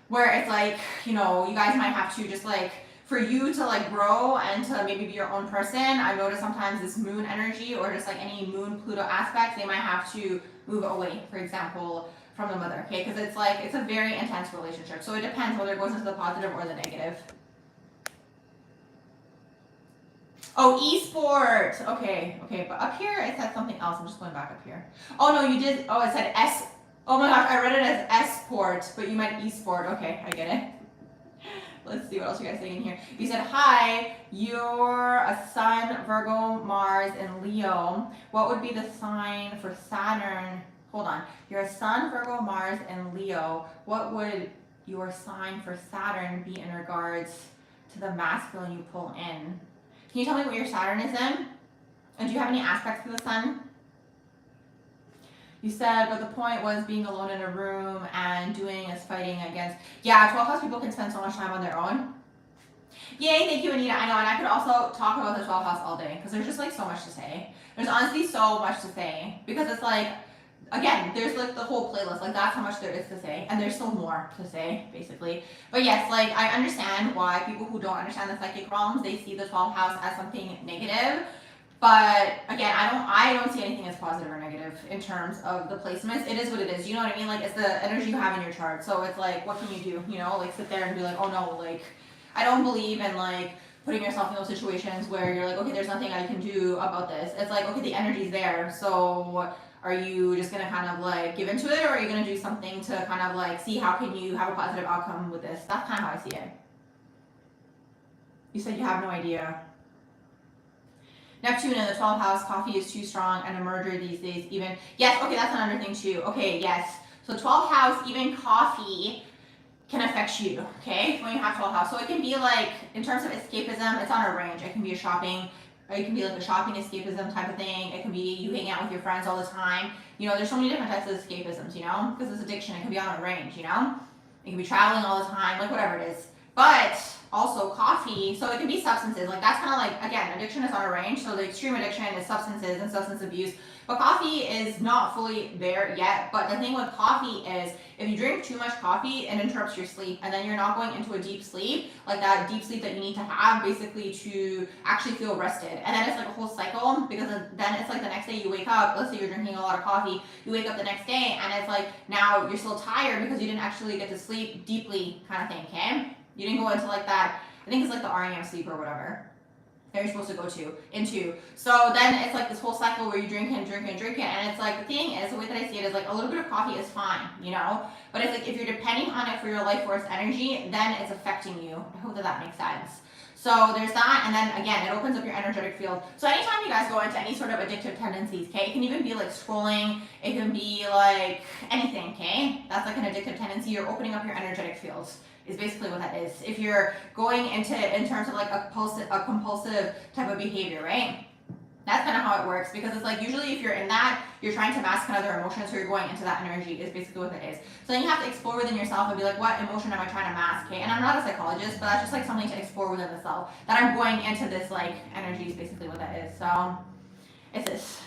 Where it's like, you know, you guys might have to just like, for you to like grow and to maybe be your own person, I've noticed sometimes this moon energy or just like any moon Pluto aspects, they might have to move away, for example, from the mother, okay? Because it's like, it's a very intense relationship. So it depends whether it goes into the positive or the negative. Oh, e-sport. Okay, but up here it said something else. I'm just going back up here. Oh no, you did. Oh, it said S. Oh my gosh, I read it as S-port, but you meant e-sport. Okay, I get it. Let's see what else you guys saying in here. You said, hi, you're a Sun, Virgo, Mars, and Leo. What would be the sign for Saturn? Hold on. You're a Sun, Virgo, Mars, and Leo. What would your sign for Saturn be in regards to the masculine you pull in? Can you tell me what your Saturn is in? And do you have any aspects to the Sun? You said, but the point was being alone in a room and doing is fighting against. Yeah, 12 house people can spend so much time on their own. Yay, thank you, Anita. I know, and I could also talk about the 12 house all day because there's just like so much to say. There's honestly so much to say because it's like, again, there's like the whole playlist. Like that's how much there is to say, and there's still more to say, basically. But yes, like I understand why people who don't understand the psychic realms, they see the 12th house as something negative. But again, I don't see anything as positive or negative in terms of the placements. It is what it is. You know what I mean? Like it's the energy you have in your chart. So it's like, what can you do? You know, like sit there and be like, oh no, like I don't believe in like putting yourself in those situations where you're like, okay, there's nothing I can do about this. It's like, okay, the energy's there. So are you just gonna kind of like give into it, or are you gonna do something to kind of like see how can you have a positive outcome with this? That's kind of how I see it. You said you have no idea. Neptune in the 12th house, coffee is too strong and a merger these days even. Yes, okay, that's another thing too. Okay, yes. So 12th house, even coffee can affect you, okay, when you have 12th house. So it can be like, in terms of escapism, it's on a range. It can be a shopping, or it can be like a shopping escapism type of thing. It can be you hanging out with your friends all the time. You know, there's so many different types of escapisms, you know, because it's addiction. It can be on a range, you know. It can be traveling all the time, like whatever it is. But also coffee, so it can be substances. Like that's kind of like, again, addiction is on a range. So the extreme addiction is substances and substance abuse. But coffee is not fully there yet. But the thing with coffee is if you drink too much coffee, it interrupts your sleep. And then you're not going into a deep sleep, like that deep sleep that you need to have basically to actually feel rested. And then it's like a whole cycle, because then it's like the next day you wake up, let's say you're drinking a lot of coffee, you wake up the next day and it's like now you're still tired because you didn't actually get to sleep deeply kind of thing, okay? You didn't go into like that, I think it's like the REM sleep or whatever that you're supposed to go into. So then it's like this whole cycle where you drink and drink and drink it. And it's like, the thing is, the way that I see it is like a little bit of coffee is fine, you know? But it's like if you're depending on it for your life force energy, then it's affecting you. I hope that that makes sense. So there's that, and then again, it opens up your energetic field. So anytime you guys go into any sort of addictive tendencies, okay, it can even be like scrolling, it can be like anything, okay? That's like an addictive tendency. You're opening up your energetic fields, is basically what that is. If you're going into, in terms of like a compulsive type of behavior, right? That's kind of how it works, because it's like usually if you're in that, you're trying to mask another emotion, so you're going into that energy is basically what it is. So then you have to explore within yourself and be like, what emotion am I trying to mask? Okay, and I'm not a psychologist, but that's just like something to explore within the self. That I'm going into this like energy is basically what that is. So it's this.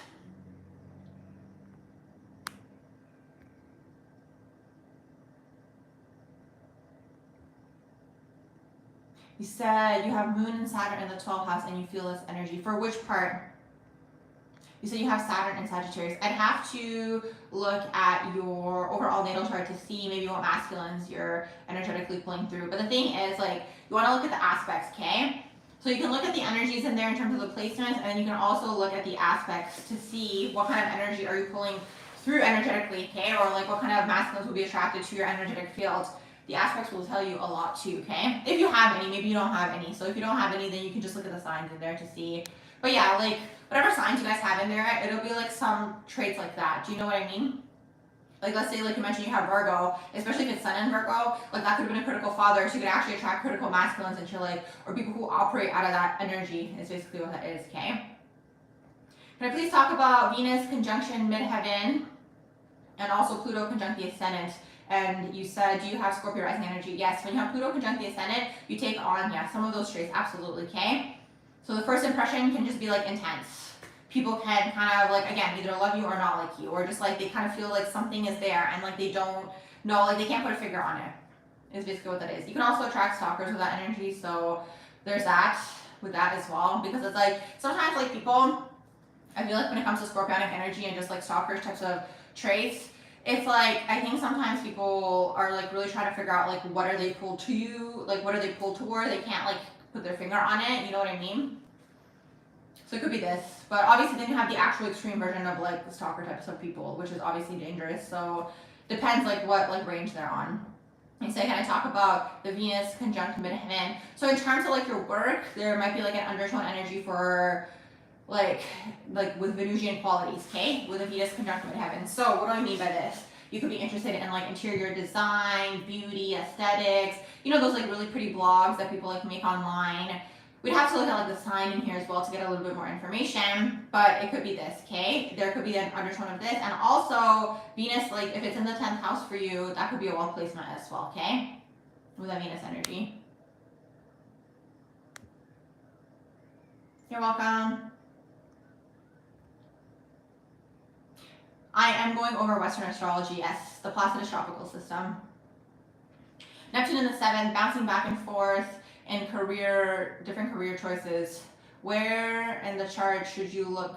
You said you have Moon and Saturn in the 12th house and you feel this energy. For which part? You said you have Saturn and Sagittarius. I'd have to look at your overall natal chart to see maybe what masculines you're energetically pulling through. But the thing is, like, you want to look at the aspects, okay? So you can look at the energies in there in terms of the placements, and then you can also look at the aspects to see what kind of energy are you pulling through energetically, okay? Or like what kind of masculines will be attracted to your energetic field. The aspects will tell you a lot too, okay? If you have any, maybe you don't have any. So if you don't have any, then you can just look at the signs in there to see. But yeah, like whatever signs you guys have in there, it'll be like some traits like that. Do you know what I mean? Like let's say like you mentioned you have Virgo, especially if it's Sun in Virgo, like that could have been a critical father, so you could actually attract critical masculines into like, or people who operate out of that energy is basically what that is, okay? Can I please talk about Venus conjunction midheaven and also Pluto conjunct the ascendant? And you said, do you have Scorpio rising energy? Yes, when you have Pluto conjunct the ascendant, you take on, yeah, some of those traits, absolutely, okay? So the first impression can just be like intense. People can kind of like, again, either love you or not like you, or just like they kind of feel like something is there and like they don't know, like they can't put a figure on it, is basically what that is. You can also attract stalkers with that energy, so there's that with that as well, because it's like, sometimes like people, I feel like when it comes to scorpionic energy and just like stalkers types of traits, it's like, I think sometimes people are like really trying to figure out like what are they pulled to you, like what are they pulled toward, they can't like put their finger on it, you know what I mean? So it could be this, but obviously then you have the actual extreme version of like the stalker types of people, which is obviously dangerous, so depends like what like range they're on. And so can I talk about the Venus conjunct midheaven? So in terms of like your work, there might be like an undertone energy for like with Venusian qualities, okay? With a Venus conjunct midheaven. So what do I mean by this? You could be interested in like interior design, beauty, aesthetics, you know, those like really pretty blogs that people like make online. We'd have to look at like the sign in here as well to get a little bit more information, but it could be this, okay? There could be an undertone of this, and also Venus, like if it's in the 10th house for you, that could be a wealth placement as well, okay? With that Venus energy. You're welcome. I am going over Western astrology, yes, the Placidus tropical system. Neptune in the 7th, bouncing back and forth in career, different career choices. Where in the chart should you look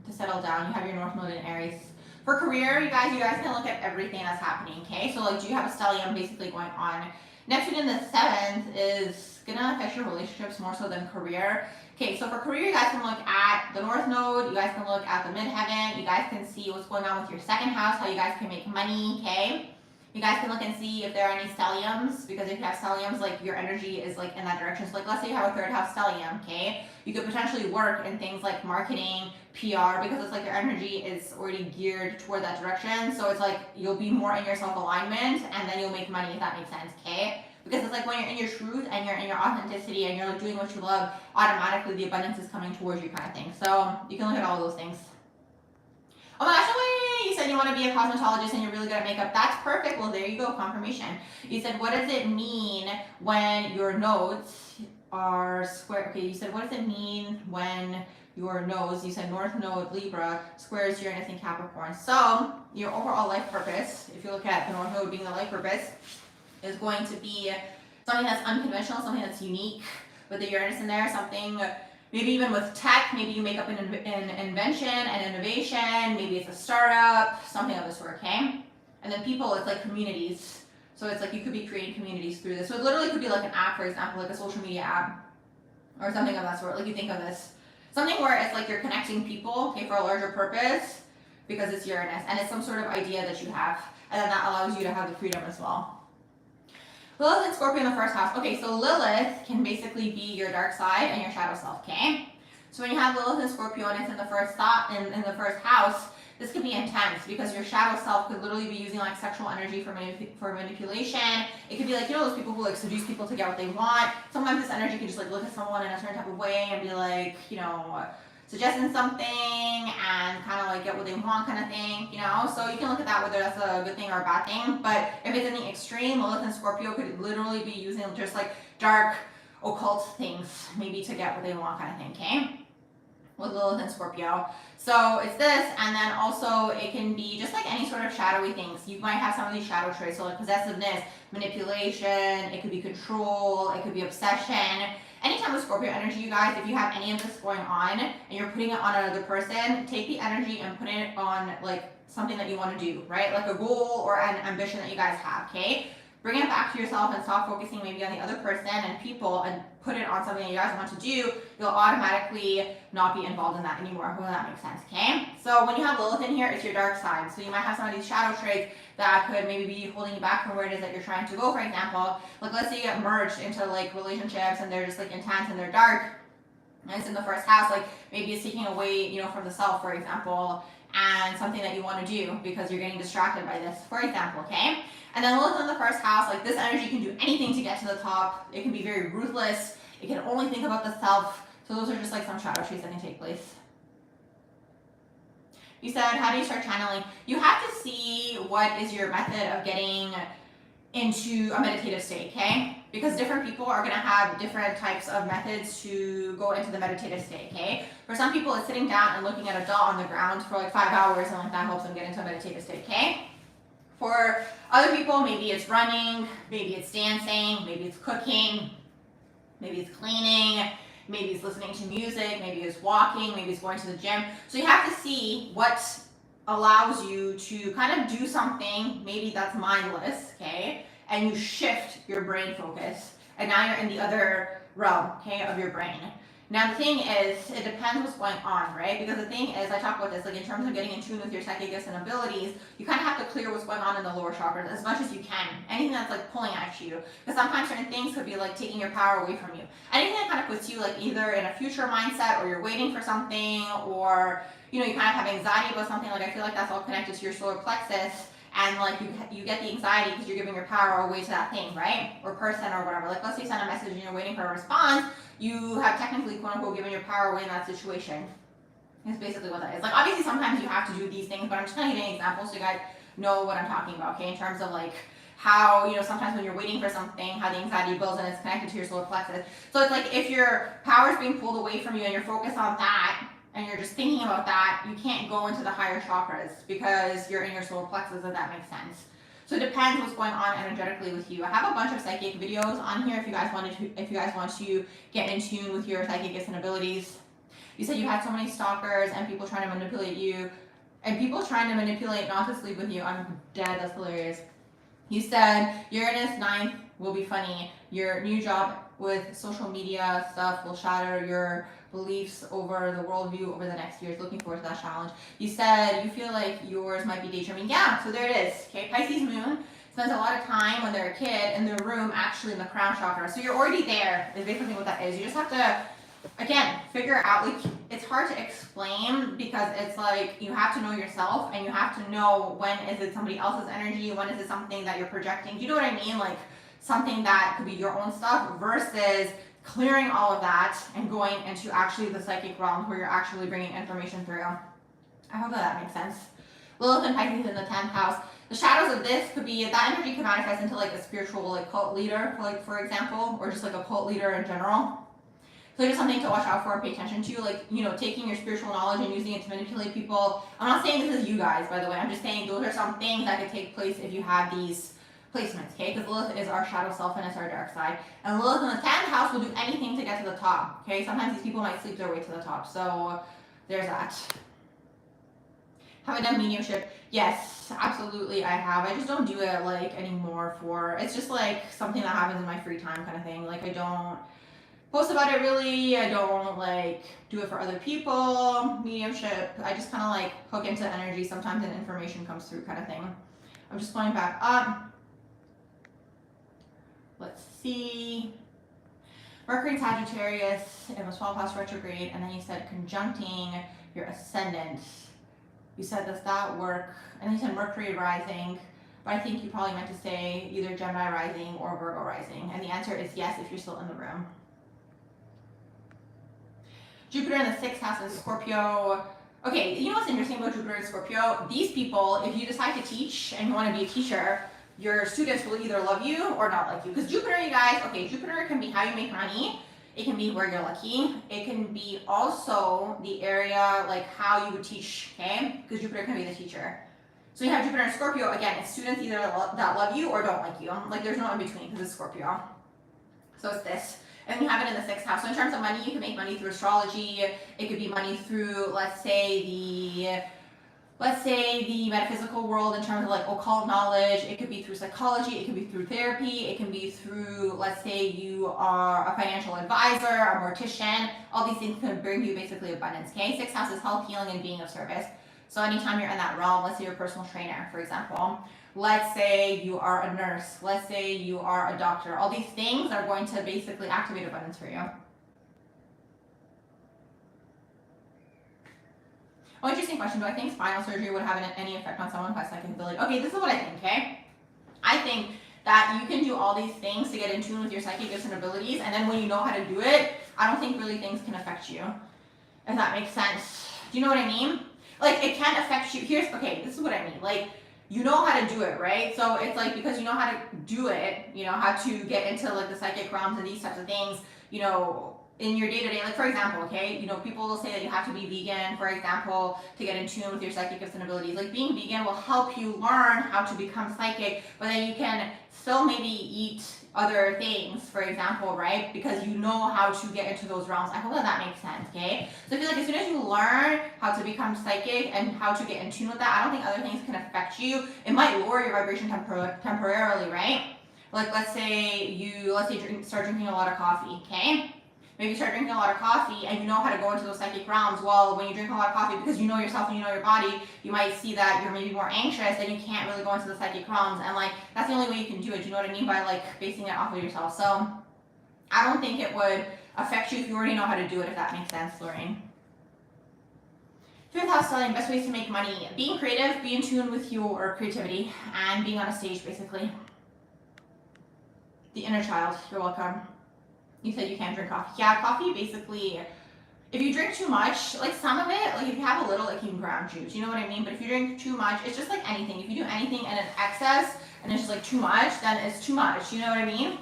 to settle down? You have your North Node in Aries. For career, you guys can look at everything that's happening, okay? So like, do you have a stellium basically going on? Neptune in the 7th is gonna affect your relationships more so than career. Okay, so for career, you guys can look at the North Node, you guys can look at the midheaven, you guys can see what's going on with your 2nd house, how you guys can make money, okay? You guys can look and see if there are any stelliums, because if you have stelliums, like your energy is like in that direction. So like let's say you have a 3rd house stellium, okay? You could potentially work in things like marketing, PR, because it's like your energy is already geared toward that direction. So it's like you'll be more in your self-alignment and then you'll make money, if that makes sense, okay? Because it's like when you're in your truth and you're in your authenticity and you're like doing what you love, automatically the abundance is coming towards you kind of thing. So you can look at all those things. Oh my gosh, no way! You said you want to be a cosmetologist and you're really good at makeup. That's perfect. Well, there you go, confirmation. You said, what does it mean when your nodes are square? Okay, you said, what does it mean when your nodes, you said North Node, Libra, squares Uranus and Capricorn. So your overall life purpose, if you look at the North Node being the life purpose, is going to be something that's unconventional, something that's unique with the Uranus in there, something maybe even with tech, maybe you make up an invention and innovation, maybe it's a startup, something of the sort, okay? And then people, it's like communities. So it's like you could be creating communities through this. So it literally could be like an app, for example, like a social media app or something of that sort. Like you think of this. Something where it's like you're connecting people, okay, for a larger purpose because it's Uranus and it's some sort of idea that you have. And then that allows you to have the freedom as well. Lilith and Scorpio in the 1st house. Okay, so Lilith can basically be your dark side and your shadow self, okay? So when you have Lilith and Scorpio and it's in the first house, this can be intense because your shadow self could literally be using like sexual energy for manipulation. It could be like, you know, those people who like seduce people to get what they want. Sometimes this energy can just like look at someone in a certain type of way and be like, you know, suggesting something and kind of like get what they want kind of thing, you know? So you can look at that whether that's a good thing or a bad thing. But if it's in the extreme, Lilith and Scorpio could literally be using just like dark occult things maybe to get what they want kind of thing, okay? With Lilith and Scorpio. So it's this, and then also it can be just like any sort of shadowy things. You might have some of these shadow traits, so like possessiveness, manipulation, it could be control, it could be obsession. Anytime with Scorpio energy, you guys, if you have any of this going on and you're putting it on another person, take the energy and put it on like something that you want to do, right? Like a goal or an ambition that you guys have, okay? Bring it back to yourself and stop focusing maybe on the other person and people and put it on something that you guys want to do. You'll automatically not be involved in that anymore. Hope that makes sense, okay? So when you have Lilith in here, it's your dark side. So you might have some of these shadow traits that could maybe be holding you back from where it is that you're trying to go, for example. Like let's say you get merged into like relationships and they're just like intense and they're dark. And it's in the first house, like maybe it's taking away, you know, from the self, for example, and something that you want to do because you're getting distracted by this, for example, okay? And then Lilith in the first house, like this energy can do anything to get to the top. It can be very ruthless. It can only think about the self. So those are just like some shadow traits that can take place. You said, how do you start channeling? You have to see what is your method of getting into a meditative state, okay? Because different people are gonna have different types of methods to go into the meditative state, okay? For some people, it's sitting down and looking at a dot on the ground for like 5 hours and like that helps them get into a meditative state, okay? For other people, maybe it's running, maybe it's dancing, maybe it's cooking, maybe it's cleaning, maybe it's listening to music, maybe it's walking, maybe it's going to the gym. So you have to see what allows you to kind of do something, maybe that's mindless, okay? And you shift your brain focus. And now you're in the other realm, okay, of your brain. Now the thing is, it depends what's going on, right? Because the thing is, I talk about this, like in terms of getting in tune with your psychic gifts and abilities, you kind of have to clear what's going on in the lower chakras as much as you can. Anything that's like pulling at you. Because sometimes certain things could be like taking your power away from you. Anything that kind of puts you like either in a future mindset or you're waiting for something or, you know, you kind of have anxiety about something, like I feel like that's all connected to your solar plexus. And like you get the anxiety because you're giving your power away to that thing, right? Or person or whatever. Like let's say you send a message and you're waiting for a response, you have technically quote unquote given your power away in that situation. That's basically what that is. Like obviously sometimes you have to do these things, but I'm just going to give you an example so you guys know what I'm talking about, okay? In terms of like how, you know, sometimes when you're waiting for something, how the anxiety builds and it's connected to your solar plexus. So it's like if your power is being pulled away from you and you're focused on that, and you're just thinking about that, you can't go into the higher chakras because you're in your solar plexus, if that makes sense. So it depends what's going on energetically with you. I have a bunch of psychic videos on here if you guys want to get in tune with your psychic gifts and abilities. You said you had so many stalkers and people trying to manipulate you, and people trying to manipulate not to sleep with you. I'm dead. That's hilarious. You said Uranus 9th will be funny. Your new job with social media stuff will shatter your beliefs over the worldview over the next years. Looking forward to that challenge. You said you feel like yours might be daydreaming. Yeah, so there it is. Okay, Pisces moon spends a lot of time when they're a kid in their room actually in the crown chakra. So you're already there is basically what that is. You just have to, again, figure out, like, it's hard to explain because it's like you have to know yourself and you have to know when is it somebody else's energy, when is it something that you're projecting. Do you know what I mean? Like something that could be your own stuff versus clearing all of that and going into actually the psychic realm where you're actually bringing information through. I hope that makes sense. Lilith and Pisces in the 10th house. The shadows of this could be, that energy can manifest into like a spiritual like cult leader, like for example, or just like a cult leader in general. So just something to watch out for and pay attention to, like, you know, taking your spiritual knowledge and using it to manipulate people. I'm not saying this is you guys, by the way. I'm just saying those are some things that could take place if you have these placements, okay? Because Lilith is our shadow self and it's our dark side. And Lilith in the 10th house will do anything to get to the top, okay? Sometimes these people might sleep their way to the top. So there's that. Have I done mediumship? Yes, absolutely I have. I just don't do it like anymore for, it's just like something that happens in my free time kind of thing. Like I don't post about it really. I don't like do it for other people. Mediumship, I just kind of like hook into energy sometimes and information comes through kind of thing. I'm just going back up. Let's see. Mercury in Sagittarius, it was 12 house retrograde, and then you said conjuncting your ascendant. You said, does that work? And then you said Mercury rising, but I think you probably meant to say either Gemini rising or Virgo rising. And the answer is yes if you're still in the room. Jupiter in the 6th house in Scorpio. Okay, you know what's interesting about Jupiter and Scorpio? These people, if you decide to teach and you want to be a teacher, your students will either love you or not like you. Because Jupiter, you guys, okay, Jupiter can be how you make money. It can be where you're lucky. It can be also the area, like how you would teach, okay? Because Jupiter can be the teacher. So you have Jupiter and Scorpio, again, it's students either that love you or don't like you. Like there's no in between because it's Scorpio. So it's this. And you have it in the 6th house. So in terms of money, you can make money through astrology. It could be money through, let's say the metaphysical world in terms of like occult knowledge. It could be through psychology. It could be through therapy. It can be through, let's say you are a financial advisor, a mortician. All these things can bring you basically abundance, okay? 6th house is health, healing, and being of service. So anytime you're in that realm, let's say you're a personal trainer, for example. Let's say you are a nurse. Let's say you are a doctor. All these things are going to basically activate abundance for you. Oh, interesting question. Do I think spinal surgery would have any effect on someone who has psychic ability? Okay, this is what I think, okay? I think that you can do all these things to get in tune with your psychic gifts and abilities, and then when you know how to do it, I don't think really things can affect you. If that makes sense. Do you know what I mean? Like, it can affect you. This is what I mean. Like, you know how to do it, right? So it's like, because you know how to do it, you know, how to get into like the psychic realms and these types of things, you know, in your day-to-day, like for example, okay, you know, people will say that you have to be vegan, for example, to get in tune with your psychic gifts and abilities. Like being vegan will help you learn how to become psychic, but then you can still maybe eat other things, for example, right? Because you know how to get into those realms. I hope that makes sense, okay? So I feel like as soon as you learn how to become psychic and how to get in tune with that, I don't think other things can affect you. It might lower your vibration temporarily, right? Like let's say you start drinking a lot of coffee, okay? Maybe you start drinking a lot of coffee and you know how to go into those psychic realms. Well, when you drink a lot of coffee, because you know yourself and you know your body, you might see that you're maybe more anxious and you can't really go into the psychic realms. And like, that's the only way you can do it. Do you know what I mean? By like basing it off of yourself. So I don't think it would affect you if you already know how to do it, if that makes sense, Lorraine. 5th house selling, best ways to make money. Being creative, be in tune with your creativity, and being on a stage, basically. The inner child, you're welcome. You said you can't drink coffee. Yeah, coffee basically, if you drink too much, like some of it, like if you have a little, it can ground you. Do you know what I mean? But if you drink too much, it's just like anything. If you do anything in an excess and it's just like too much, then it's too much. You know what I mean?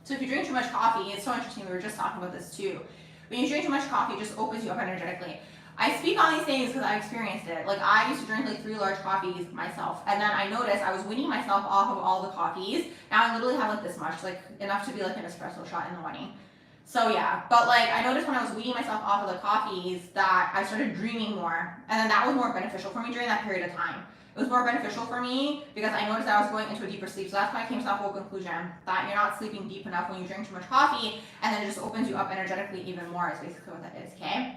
So if you drink too much coffee, it's so interesting. We were just talking about this too. When you drink too much coffee, it just opens you up energetically. I speak on these things because I experienced it. Like I used to drink like 3 large coffees myself, and then I noticed I was weaning myself off of all the coffees. Now I literally have like this much, like enough to be like an espresso shot in the morning. So yeah, but like I noticed when I was weaning myself off of the coffees that I started dreaming more, and then that was more beneficial for me during that period of time. It was more beneficial for me because I noticed that I was going into a deeper sleep. So that's why I came to that whole conclusion that you're not sleeping deep enough when you drink too much coffee, and then it just opens you up energetically even more is basically what that is, okay?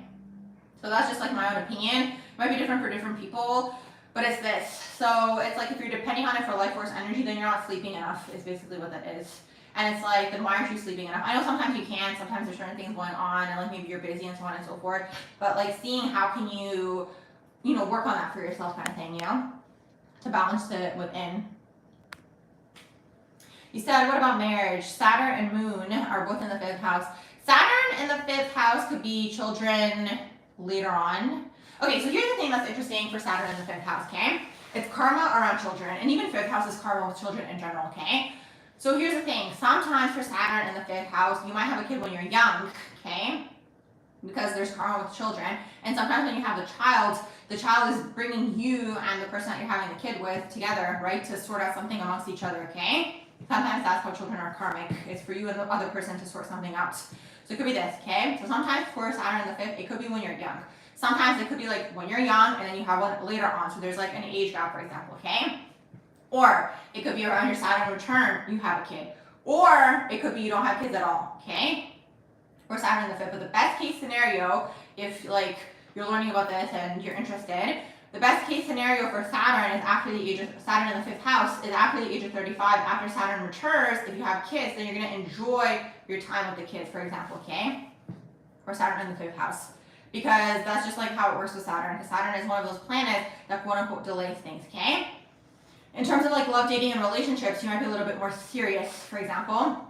So that's just like my own opinion. It might be different for different people, but it's this. So it's like if you're depending on it for life force energy, then you're not sleeping enough is basically what that is. And it's like, then why aren't you sleeping enough? I know sometimes you can, sometimes there's certain things going on, and like maybe you're busy and so on and so forth, but like seeing how can you know, work on that for yourself kind of thing, you know, to balance it within. You said, what about marriage? Saturn and Moon are both in the 5th house. Saturn in the 5th house could be children later on. Okay, so here's the thing that's interesting for Saturn in the 5th house, okay? It's karma around children, and even 5th house is karma with children in general, okay? So here's the thing, sometimes for Saturn in the 5th house, you might have a kid when you're young, okay? Because there's karma with children, and sometimes when you have the child is bringing you and the person that you're having the kid with together, right, to sort out something amongst each other, okay? Sometimes that's how children are karmic. It's for you and the other person to sort something out. So it could be this, okay? So sometimes for Saturn in the 5th, it could be when you're young. Sometimes it could be like when you're young and then you have one later on. So there's like an age gap, for example, okay? Or it could be around your Saturn return, you have a kid. Or it could be you don't have kids at all, okay? Or Saturn in the 5th. But the best case scenario, if like you're learning about this and you're interested, the best case scenario for Saturn is after the age of, Saturn in the 5th house is after the age of 35, after Saturn matures. If you have kids, then you're going to enjoy your time with the kids, for example, okay? Or Saturn in the 5th house. Because that's just like how it works with Saturn. Because Saturn is one of those planets that quote unquote delays things, okay? In terms of like love, dating, and relationships, you might be a little bit more serious, for example,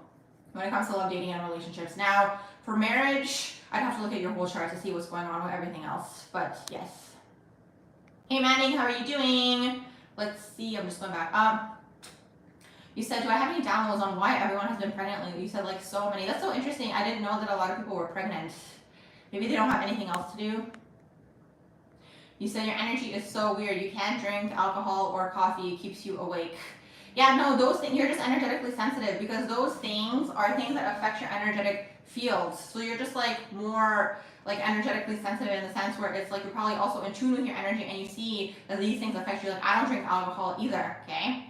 when it comes to love, dating, and relationships. Now, for marriage, I'd have to look at your whole chart to see what's going on with everything else, but yes. Hey Manning, how are you doing? Let's see, I'm just going back up. You said, do I have any downloads on why everyone has been pregnant lately? You said like so many. That's so interesting. I didn't know that a lot of people were pregnant. Maybe they don't have anything else to do. You said your energy is so weird. You can't drink alcohol or coffee. It keeps you awake. Yeah, no, those things, you're just energetically sensitive because those things are things that affect your energetic fields. So you're just like more like energetically sensitive in the sense where it's like you're probably also in tune with your energy and you see that these things affect you. Like I don't drink alcohol either, okay?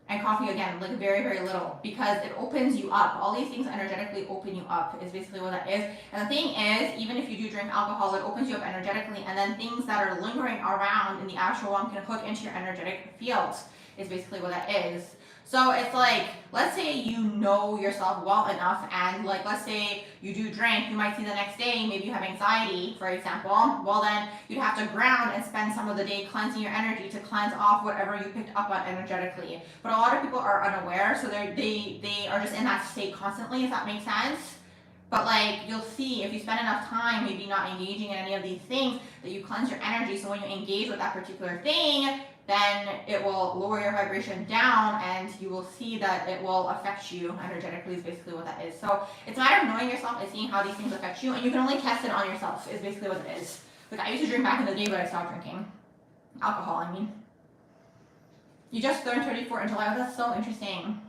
And coffee again, like very, very little, because it opens you up. All these things energetically open you up is basically what that is. And the thing is, even if you do drink alcohol, it opens you up energetically, and then things that are lingering around in the astral realm can hook into your energetic field is basically what that is. So it's like, let's say you know yourself well enough, and like, let's say you do drink, you might see the next day, maybe you have anxiety, for example. Well, then you'd have to ground and spend some of the day cleansing your energy to cleanse off whatever you picked up on energetically. But a lot of people are unaware, so they are just in that state constantly, if that makes sense. But like, you'll see if you spend enough time maybe not engaging in any of these things, that you cleanse your energy, so when you engage with that particular thing, then it will lower your vibration down, and you will see that it will affect you energetically is basically what that is. So it's a matter of knowing yourself and seeing how these things affect you, and you can only test it on yourself is basically what it is. Like I used to drink back in the day, but I stopped drinking. Alcohol, I mean. You just turned 34 in July. That's so interesting.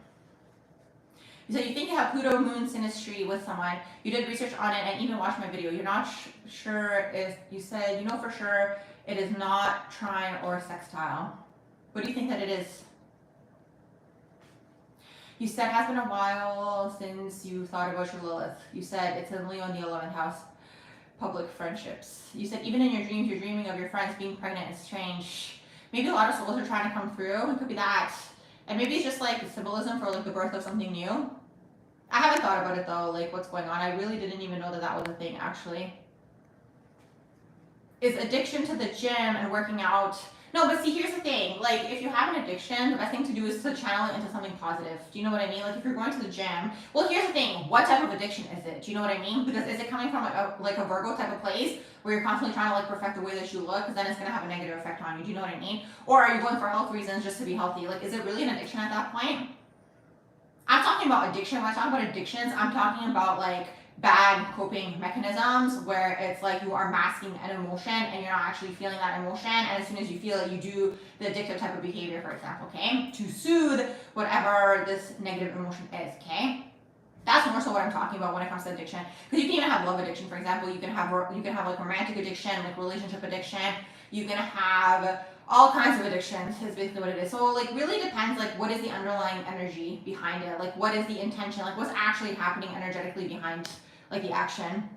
You said you think you have Pluto Moon synastry with someone. You did research on it and even watched my video. You're not sure if, you said you know for sure it is not trine or sextile. What do you think that it is? You said it has been a while since you thought about your Lilith. You said it's in Leo in the 11th house. Public friendships. You said even in your dreams, you're dreaming of your friends being pregnant. It's strange. Maybe a lot of souls are trying to come through. It could be that. And maybe it's just like symbolism for like the birth of something new. I haven't thought about it though, like what's going on. I really didn't even know that that was a thing actually. Is addiction to the gym and working out. No, but see, here's the thing. Like, if you have an addiction, the best thing to do is to channel it into something positive. Do you know what I mean? Like, if you're going to the gym, well, here's the thing. What type of addiction is it? Do you know what I mean? Because is it coming from like a Virgo type of place where you're constantly trying to like perfect the way that you look? Because then it's going to have a negative effect on you. Do you know what I mean? Or are you going for health reasons just to be healthy? Like, is it really an addiction at that point? I'm talking about addiction. When I talk about addictions, I'm talking about like bad coping mechanisms where it's like you are masking an emotion and you're not actually feeling that emotion, and as soon as you feel it, you do the addictive type of behavior, for example, okay, to soothe whatever this negative emotion is, okay? That's more so what I'm talking about when it comes to addiction. Because you can even have love addiction, for example. You can have like romantic addiction, like relationship addiction. You can have all kinds of addictions is basically what it is. So like really depends like what is the underlying energy behind it, like what is the intention, like what's actually happening energetically behind like the action.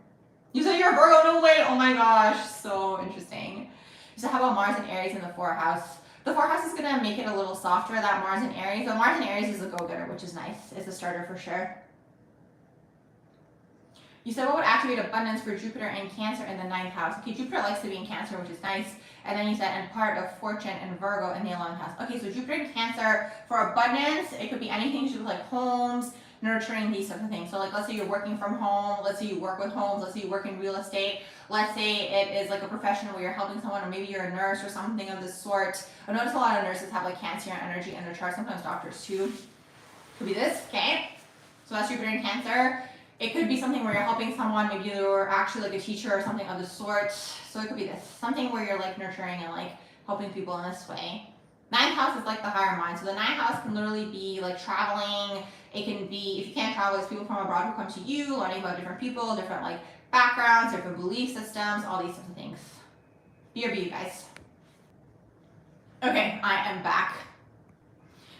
You said you're a Virgo, no way, oh my gosh, so interesting. So how about Mars and Aries in the 4th house? The 4th house is gonna make it a little softer, that Mars and Aries. But Mars and Aries is a go-getter, which is nice. It's a starter for sure. You said what would activate abundance for Jupiter and Cancer in the 9th house? Okay, Jupiter likes to be in Cancer, which is nice. And then you said, and part of fortune and Virgo in the 11th house. Okay, so Jupiter and Cancer for abundance, it could be anything to do with like homes, nurturing, these types of things. So like, let's say you're working from home, let's say you work with homes, let's say you work in real estate, let's say it is like a profession where you're helping someone, or maybe you're a nurse or something of this sort. I notice a lot of nurses have like Cancer energy in their chart, sometimes doctors too. Could be this, okay? So that's Jupiter and Cancer. It could be something where you're helping someone, maybe you're actually like a teacher or something of the sort. So it could be this, something where you're like nurturing and like helping people in this way. 9th house is like the higher mind. So the 9th house can literally be like traveling. It can be, if you can't travel, it's people from abroad who come to you, learning about different people, different like backgrounds, different belief systems, all these types of things. BRB, you guys. Okay, I am back.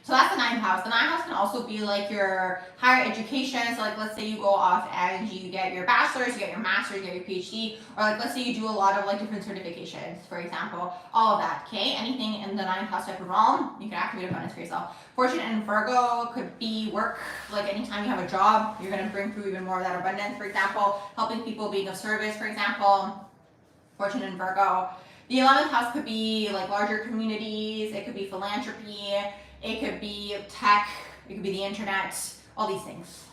So that's the 9th house. The 9th house can also be like your higher education. So like let's say you go off and you get your bachelor's, you get your master's, you get your PhD, or like let's say you do a lot of like different certifications, for example, all of that, okay? Anything in the 9th house type of realm, you can activate abundance for yourself. Fortune and Virgo could be work, like anytime you have a job, you're gonna bring through even more of that abundance, for example, helping people, being of service, for example, Fortune and Virgo. The 11th house could be like larger communities, it could be philanthropy, it could be tech, it could be the internet, all these things.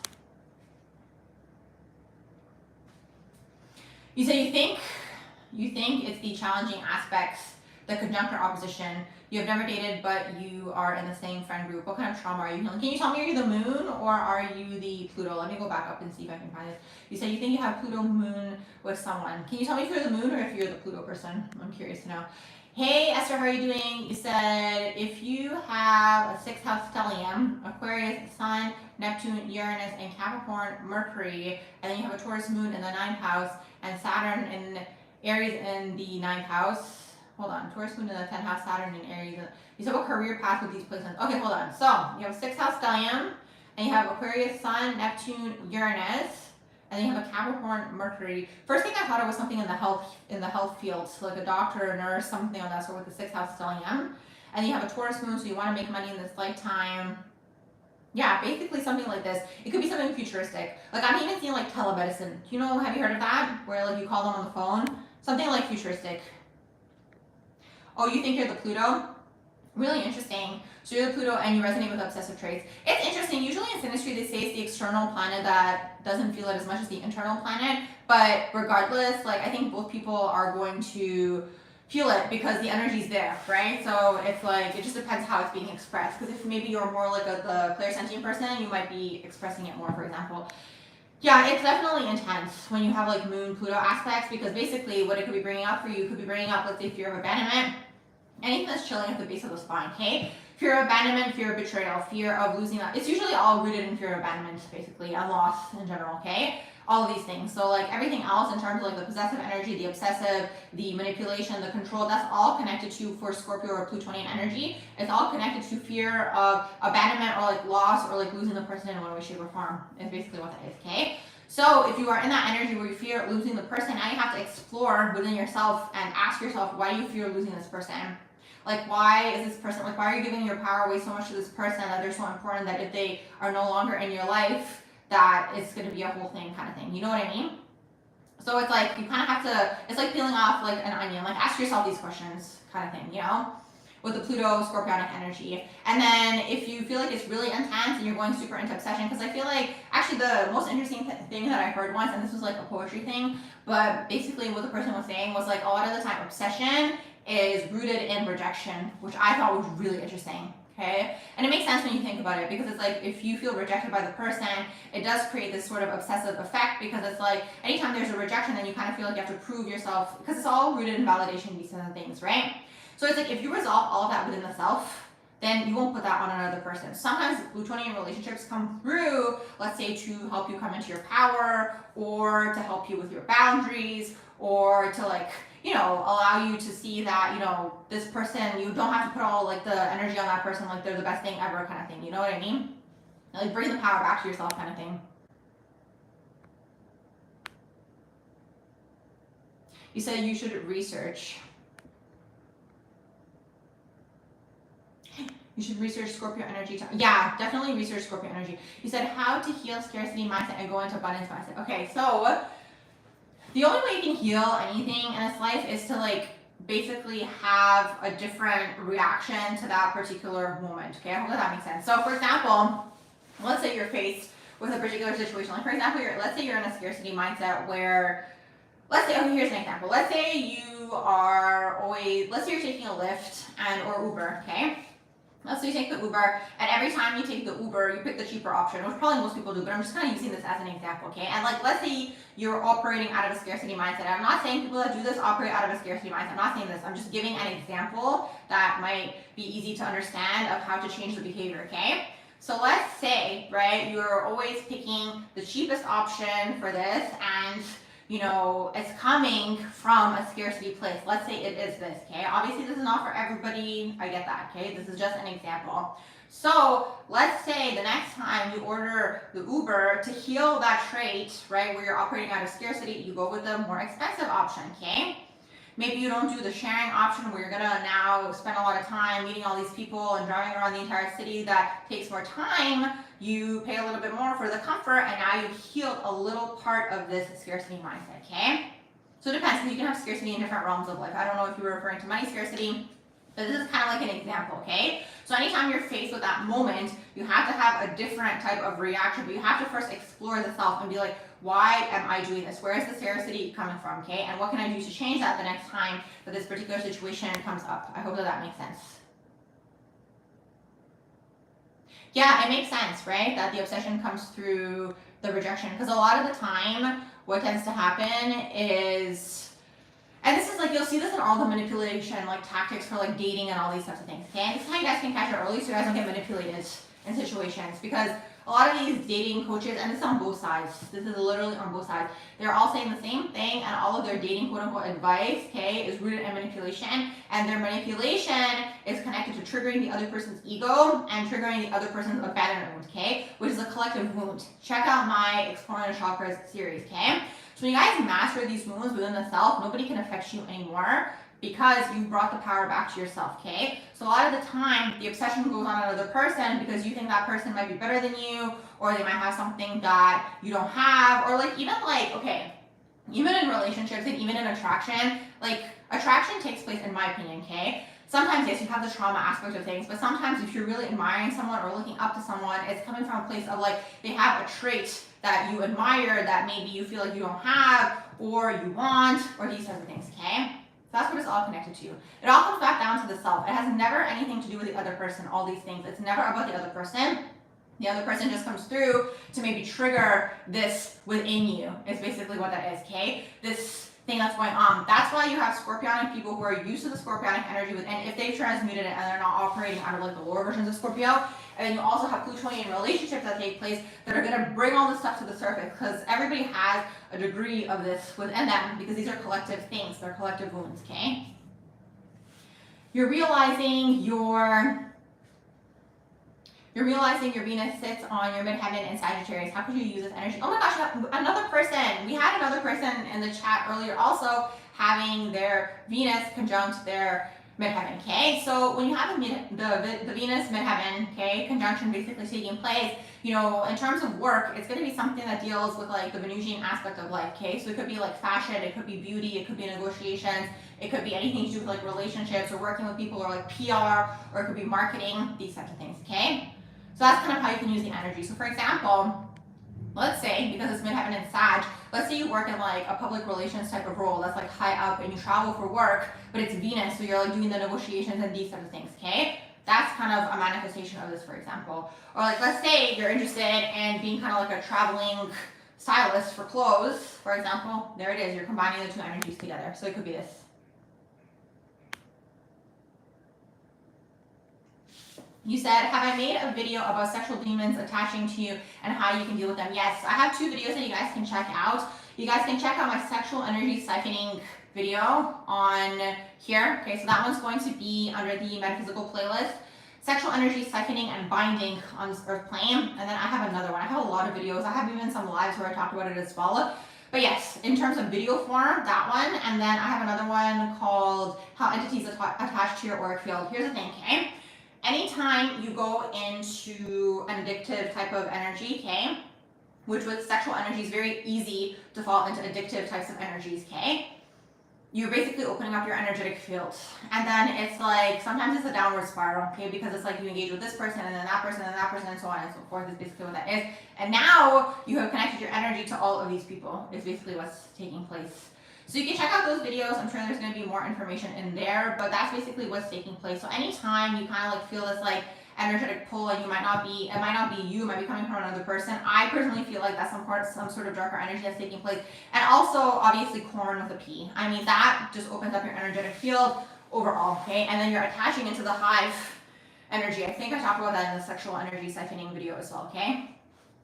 You say you think it's the challenging aspects, the conjunct or opposition. You have never dated, but you are in the same friend group. What kind of trauma are you healing? Can you tell me, are you the moon or are you the Pluto? Let me go back up and see if I can find it. You said you think you have Pluto moon with someone. Can you tell me if you're the moon or if you're the Pluto person? I'm curious to know. Hey Esther, how are you doing? You said if you have a 6th house stellium, Aquarius, Sun, Neptune, Uranus, and Capricorn, Mercury, and then you have a Taurus moon in the 9th house, and Saturn in Aries in the 9th house. Hold on, Taurus moon in the 10th house, Saturn in Aries. You have a career path with these placements. Okay, hold on. So you have a 6th house stellium, and you have Aquarius, Sun, Neptune, Uranus. And then you have a Capricorn, Mercury. First thing I thought it was something in the health field, so like a doctor, a nurse, something on that sort with the 6th house stellium. And then you have a Taurus moon, so you want to make money in this lifetime. Yeah, basically something like this. It could be something futuristic. Like I'm even seeing like telemedicine. Have you heard of that? Where like you call them on the phone? Something like futuristic. Oh, you think you're the Pluto? Really interesting. So you're the Pluto and you resonate with obsessive traits. It's interesting. Usually in synastry they say it's the external planet that doesn't feel it as much as the internal planet. But regardless, like I think both people are going to feel it because the energy's there, right? So it's like, it just depends how it's being expressed. Because if maybe you're more like the clairsentient person, you might be expressing it more, for example. Yeah, it's definitely intense when you have like Moon Pluto aspects, because basically what it could be bringing up for you could be bringing up, let's say, fear of abandonment. Anything that's chilling at the base of the spine, okay? Fear of abandonment, fear of betrayal, fear of losing that. It's usually all rooted in fear of abandonment, basically, and loss in general, okay? All of these things. So like everything else in terms of like the possessive energy, the obsessive, the manipulation, the control, that's all connected to, for Scorpio or Plutonian energy, it's all connected to fear of abandonment or like loss or like losing the person in one way, shape, or form, is basically what that is, okay? So if you are in that energy where you fear losing the person, now you have to explore within yourself and ask yourself, why do you fear losing this person? Like, why is this person, like, why are you giving your power away so much to this person that they're so important that if they are no longer in your life, that it's going to be a whole thing kind of thing. You know what I mean? So it's like, you kind of have to, it's like peeling off like an onion. Like, ask yourself these questions kind of thing, you know? With the Pluto Scorpionic energy. And then if you feel like it's really intense and you're going super into obsession, because I feel like, actually the most interesting thing that I heard once, and this was like a poetry thing, but basically what the person was saying was like, a lot of the time obsession is rooted in rejection, which I thought was really interesting, okay? And it makes sense when you think about it, because it's like, if you feel rejected by the person, it does create this sort of obsessive effect, because it's like, anytime there's a rejection, then you kind of feel like you have to prove yourself, because it's all rooted in validation, these kind of things, right? So it's like, if you resolve all of that within the self, then you won't put that on another person. Sometimes Plutonian relationships come through, let's say, to help you come into your power, or to help you with your boundaries, or to like, you know, allow you to see that, you know, this person, you don't have to put all like the energy on that person like they're the best thing ever kind of thing. You know what I mean? Like, bring the power back to yourself kind of thing. You said you should research. You should research Scorpio energy. Yeah, definitely research Scorpio energy. You said how to heal scarcity mindset and go into abundance mindset. Okay, so the only way you can heal anything in this life is to like basically have a different reaction to that particular moment. Okay, I hope that makes sense. So for example, let's say you're faced with a particular situation. Like for example, let's say you're in a scarcity mindset where, let's say, okay, here's an example. Let's say let's say you're taking a Lyft or Uber, okay? Let's say you take the Uber, and every time you take the Uber, you pick the cheaper option, which probably most people do, but I'm just kind of using this as an example, okay? And like, let's say you're operating out of a scarcity mindset. I'm not saying people that do this operate out of a scarcity mindset. I'm not saying this. I'm just giving an example that might be easy to understand of how to change the behavior, okay? So let's say, right, you're always picking the cheapest option for this, and you know, it's coming from a scarcity place. Let's say it is this, okay? Obviously, this is not for everybody. I get that, okay? This is just an example. So let's say the next time you order the Uber, to heal that trait, right, where you're operating out of scarcity, you go with the more expensive option, okay? Maybe you don't do the sharing option where you're gonna now spend a lot of time meeting all these people and driving around the entire city. That takes more time. You pay a little bit more for the comfort, and now you've healed a little part of this scarcity mindset, okay? So it depends, because you can have scarcity in different realms of life. I don't know if you were referring to money scarcity, but this is kind of like an example, okay? So anytime you're faced with that moment, you have to have a different type of reaction, but you have to first explore the self and be like, why am I doing this? Where is the scarcity coming from, okay? And what can I do to change that the next time that this particular situation comes up? I hope that makes sense. Yeah, it makes sense, right? That the obsession comes through the rejection. Because a lot of the time, what tends to happen is And this is like, you'll see this in all the manipulation, like tactics for like dating and all these types of things, okay? And this is how you guys can catch it early so you guys don't get manipulated in situations, because a lot of these dating coaches, and this is on both sides, this is literally on both sides, they're all saying the same thing, and all of their dating quote-unquote advice, okay, is rooted in manipulation, and their manipulation is connected to triggering the other person's ego and triggering the other person's abandonment wound, okay, which is a collective wound. Check out my Exploring the Chakras series, okay? So when you guys master these wounds within the self, nobody can affect you anymore, because you brought the power back to yourself, okay? So a lot of the time, the obsession goes on another person because you think that person might be better than you, or they might have something that you don't have, or like, even like, okay, even in relationships and even in attraction, like attraction takes place, in my opinion, okay? Sometimes, yes, you have the trauma aspect of things, but sometimes if you're really admiring someone or looking up to someone, it's coming from a place of like, they have a trait that you admire that maybe you feel like you don't have, or you want, or these types of things, okay? That's what it's all connected to. It all comes back down to the self. It has never anything to do with the other person, all these things. It's never about the other person. The other person just comes through to maybe trigger this within you. It's basically what that is, okay? This thing that's going on. That's why you have Scorpionic people who are used to the Scorpionic energy within, if they've transmuted it and they're not operating out of like the lower versions of Scorpio. And then you also have Plutonian relationships that take place that are going to bring all this stuff to the surface, because everybody has a degree of this within them, because these are collective things. They're collective wounds, okay? You're realizing your Venus sits on your midheaven in Sagittarius. How could you use this energy? Oh my gosh, another person. We had another person in the chat earlier also having their Venus conjunct their midheaven, okay? So when you have the Venus midheaven, okay, conjunction basically taking place, you know, in terms of work, it's going to be something that deals with like the Venusian aspect of life, okay? So it could be like fashion, it could be beauty, it could be negotiations, it could be anything to do with like relationships or working with people, or like PR, or it could be marketing, these types of things, okay? So that's kind of how you can use the energy. So for example, let's say, because it's midheaven in Sag, let's say you work in like a public relations type of role that's like high up, and you travel for work, but it's Venus, so you're like doing the negotiations and these types of things, okay? That's kind of a manifestation of this, for example. Or like, let's say you're interested in being kind of like a traveling stylist for clothes, for example. There it is, you're combining the two energies together. So it could be this. You said, have I made a video about sexual demons attaching to you and how you can deal with them? Yes, I have 2 videos that you guys can check out. You guys can check out my sexual energy siphoning video on here. Okay, so that one's going to be under the metaphysical playlist. Sexual energy siphoning and binding on this earth plane. And then I have another one. I have a lot of videos. I have even some lives where I talk about it as well. But yes, in terms of video form, that one. And then I have another one called How Entities Attach to Your Auric Field. Here's the thing, okay? Anytime you go into an addictive type of energy, okay, which with sexual energy is very easy to fall into addictive types of energies, okay, you're basically opening up your energetic field. And then it's like, sometimes it's a downward spiral, okay, because it's like you engage with this person and then that person and that person and so on and so forth is basically what that is. And now you have connected your energy to all of these people is basically what's taking place. So you can check out those videos. I'm sure there's going to be more information in there, but that's basically what's taking place. So anytime you kind of like feel this like energetic pull, and it might not be you, it might be coming from another person. I personally feel like that's some sort of darker energy that's taking place. And also obviously corn with a P. I mean, that just opens up your energetic field overall, okay? And then you're attaching into the hive energy. I think I talked about that in the sexual energy siphoning video as well, okay?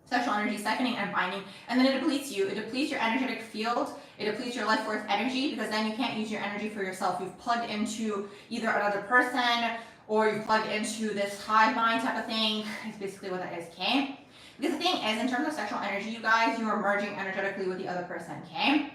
Sexual energy siphoning and binding, and then it depletes you. It depletes your energetic field. It depletes your life force energy, because then you can't use your energy for yourself. You've plugged into either another person, or you've plugged into this hive mind type of thing. It's basically what that is, okay? Because the thing is, in terms of sexual energy, you guys, you are merging energetically with the other person, okay?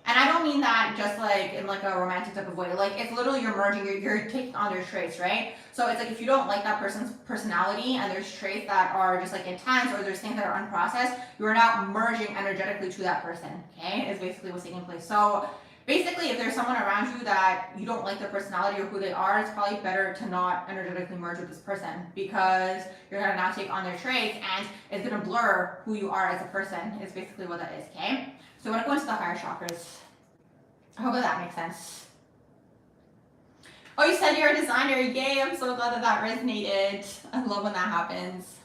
And I don't mean that just like in like a romantic type of way. Like, it's literally you're merging, you're taking on their traits, right? So it's like if you don't like that person's personality and there's traits that are just like intense, or there's things that are unprocessed, you are now merging energetically to that person, okay? Is basically what's taking place. So basically, if there's someone around you that you don't like their personality or who they are, it's probably better to not energetically merge with this person, because you're going to now take on their traits and it's going to blur who you are as a person. Is basically what that is, okay? So I want to go into the higher chakras. I hope that makes sense. Oh, you said you're a designer. Yay, I'm so glad that that resonated. I love when that happens.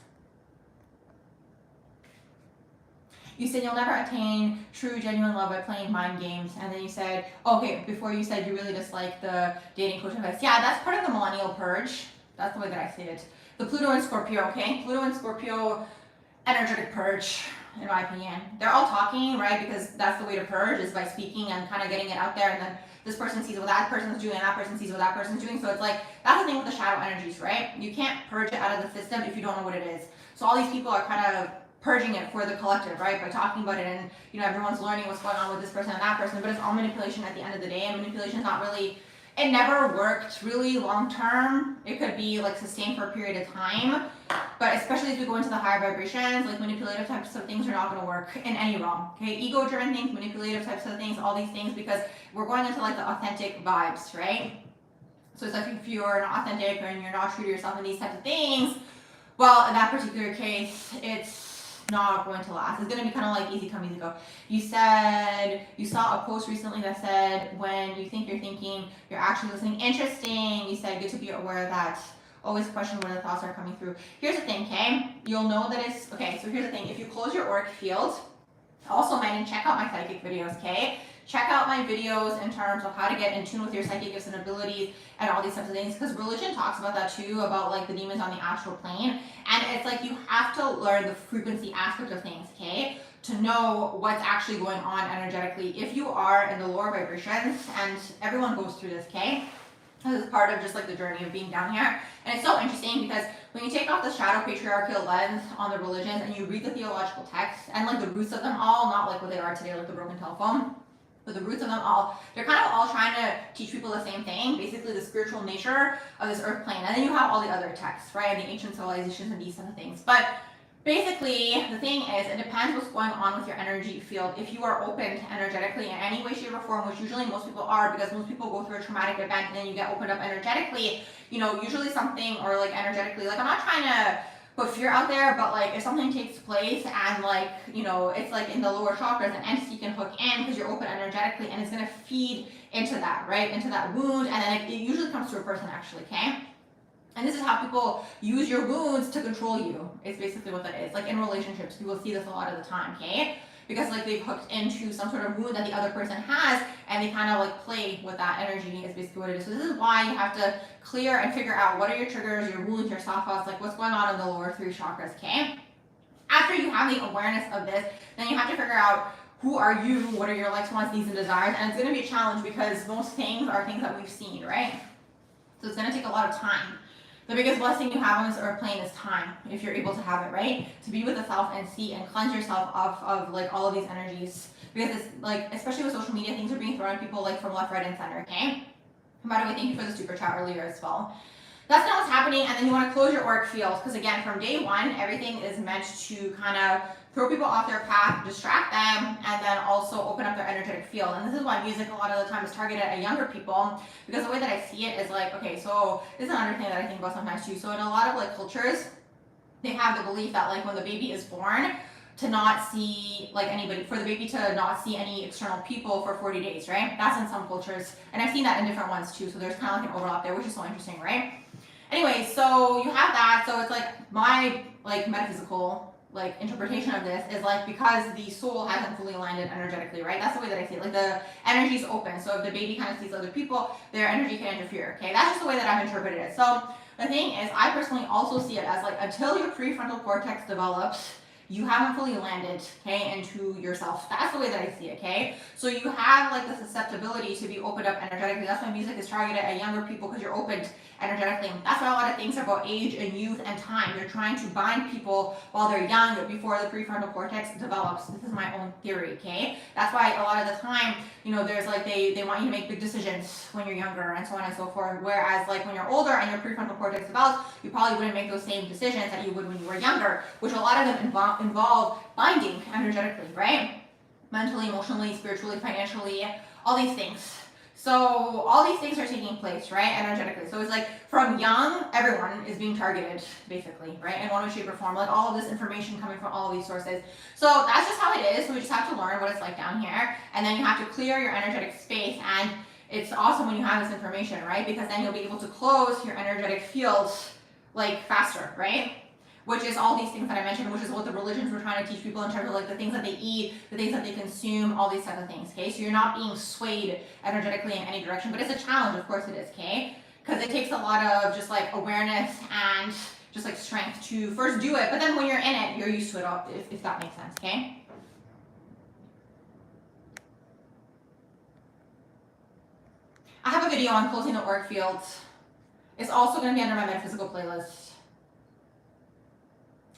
You said you'll never attain true, genuine love by playing mind games. And then you said, okay, before you said you really dislike the dating coach advice. Yeah, that's part of the millennial purge. That's the way that I see it. The Pluto and Scorpio, okay? Pluto and Scorpio energetic purge, in my opinion. They're all talking, right? Because that's the way to purge, is by speaking and kind of getting it out there, and then this person sees what that person's doing, and that person sees what that person's doing. So it's like, that's the thing with the shadow energies, right? You can't purge it out of the system if you don't know what it is. So all these people are kind of purging it for the collective, right? By talking about it, and everyone's learning what's going on with this person and that person, but it's all manipulation at the end of the day, and manipulation is not really, it never worked really long term. It could be like sustained for a period of time, but especially as we go into the higher vibrations, like manipulative types of things are not going to work in any realm, okay? Ego driven things, manipulative types of things, all these things, because we're going into like the authentic vibes, right? So it's like if you're not authentic and you're not true to yourself in these types of things, well, in that particular case, it's not going to last. It's going to be kind of like easy come, easy go. You said you saw a post recently that said when you think you're thinking, you're actually listening. Interesting. You said good to be aware of that. Always question where the thoughts are coming through. Here's the thing, okay? You'll know that it's, okay, so here's the thing. If you close your auric field, also Megan, check out my psychic videos, okay? Check out my videos in terms of how to get in tune with your psychic gifts and abilities and all these types of things, because religion talks about that too, about like the demons on the astral plane. And it's like you have to learn the frequency aspect of things, okay? To know what's actually going on energetically. If you are in the lower vibrations, and everyone goes through this, okay? This is part of just like the journey of being down here. And it's so interesting because when you take off the shadow patriarchal lens on the religions and you read the theological texts and like the roots of them all, not like what they are today, like the broken telephone, but the roots of them all, they're kind of all trying to teach people the same thing, basically the spiritual nature of this earth plane. And then you have all the other texts, right? And the ancient civilizations and these types of things. But basically, the thing is, it depends what's going on with your energy field. If you are open to energetically in any way, shape, or form, which usually most people are, because most people go through a traumatic event and then you get opened up energetically, usually something, or like energetically, like I'm not trying to put fear out there, but like if something takes place and like, it's like in the lower chakras, an entity can hook in because you're open energetically, and it's going to feed into that, right? Into that wound, and then it usually comes to a person actually, okay? And this is how people use your wounds to control you. It's basically what that is. Like in relationships, people see this a lot of the time, okay? Because like they've hooked into some sort of wound that the other person has, and they kind of like play with that energy is basically what it is. So this is why you have to clear and figure out what are your triggers, your wounds, your soft spots, like what's going on in the lower three chakras, okay? After you have the awareness of this, then you have to figure out who are you, what are your likes, wants, needs, and desires, and it's going to be a challenge because most things are things that we've seen, right? So it's going to take a lot of time. The biggest blessing you have on this earth plane is time, if you're able to have it, right? To be with yourself and see and cleanse yourself off of like all of these energies. Because it's like, especially with social media, things are being thrown at people like from left, right, and center, okay? And by the way, thank you for the super chat earlier as well. That's not what's happening, and then you want to close your auric field, because again, from day one, everything is meant to kind of throw people off their path, distract them, and then also open up their energetic field. And this is why music a lot of the time is targeted at younger people, because the way that I see it is like, okay, so this is another thing that I think about sometimes too. So in a lot of like cultures, they have the belief that like when the baby is born, to not see like anybody, for the baby to not see any external people for 40 days, right? That's in some cultures, and I've seen that in different ones too, so there's kind of like an overlap there, which is so interesting, right? Anyway, so you have that, so it's like my like metaphysical like interpretation of this is like, because the soul hasn't fully landed energetically, right? That's the way that I see it. Like the energy's open, so if the baby kind of sees other people, their energy can interfere, okay? That's just the way that I've interpreted it. So the thing is, I personally also see it as like, until your prefrontal cortex develops, you haven't fully landed, okay, into yourself. That's the way that I see it, okay? So you have like the susceptibility to be opened up energetically. That's why music is targeted at younger people, because you're opened energetically. That's why a lot of things are about age and youth and time. You're trying to bind people while they're young before the prefrontal cortex develops. This is my own theory, okay? That's why a lot of the time, there's like, they want you to make big decisions when you're younger and so on and so forth. Whereas like when you're older and your prefrontal cortex develops, you probably wouldn't make those same decisions that you would when you were younger, which a lot of them involve binding energetically, right? Mentally, emotionally, spiritually, financially, all these things. So all these things are taking place, right, energetically. So it's like from young, everyone is being targeted, basically, right, in one way, shape, or form. Like all of this information coming from all of these sources. So that's just how it is. So we just have to learn what it's like down here, and then you have to clear your energetic space. And it's awesome when you have this information, right, because then you'll be able to close your energetic fields like faster, right? which is all these things that I mentioned, which is what the religions were trying to teach people in terms of like the things that they eat, the things that they consume, all these types of things, okay? So you're not being swayed energetically in any direction, but it's a challenge, of course it is, okay? Because it takes a lot of just like awareness and just like strength to first do it, but then when you're in it, you're used to it all, if that makes sense, okay? I have a video on closing the auric field. It's also going to be under my metaphysical playlist.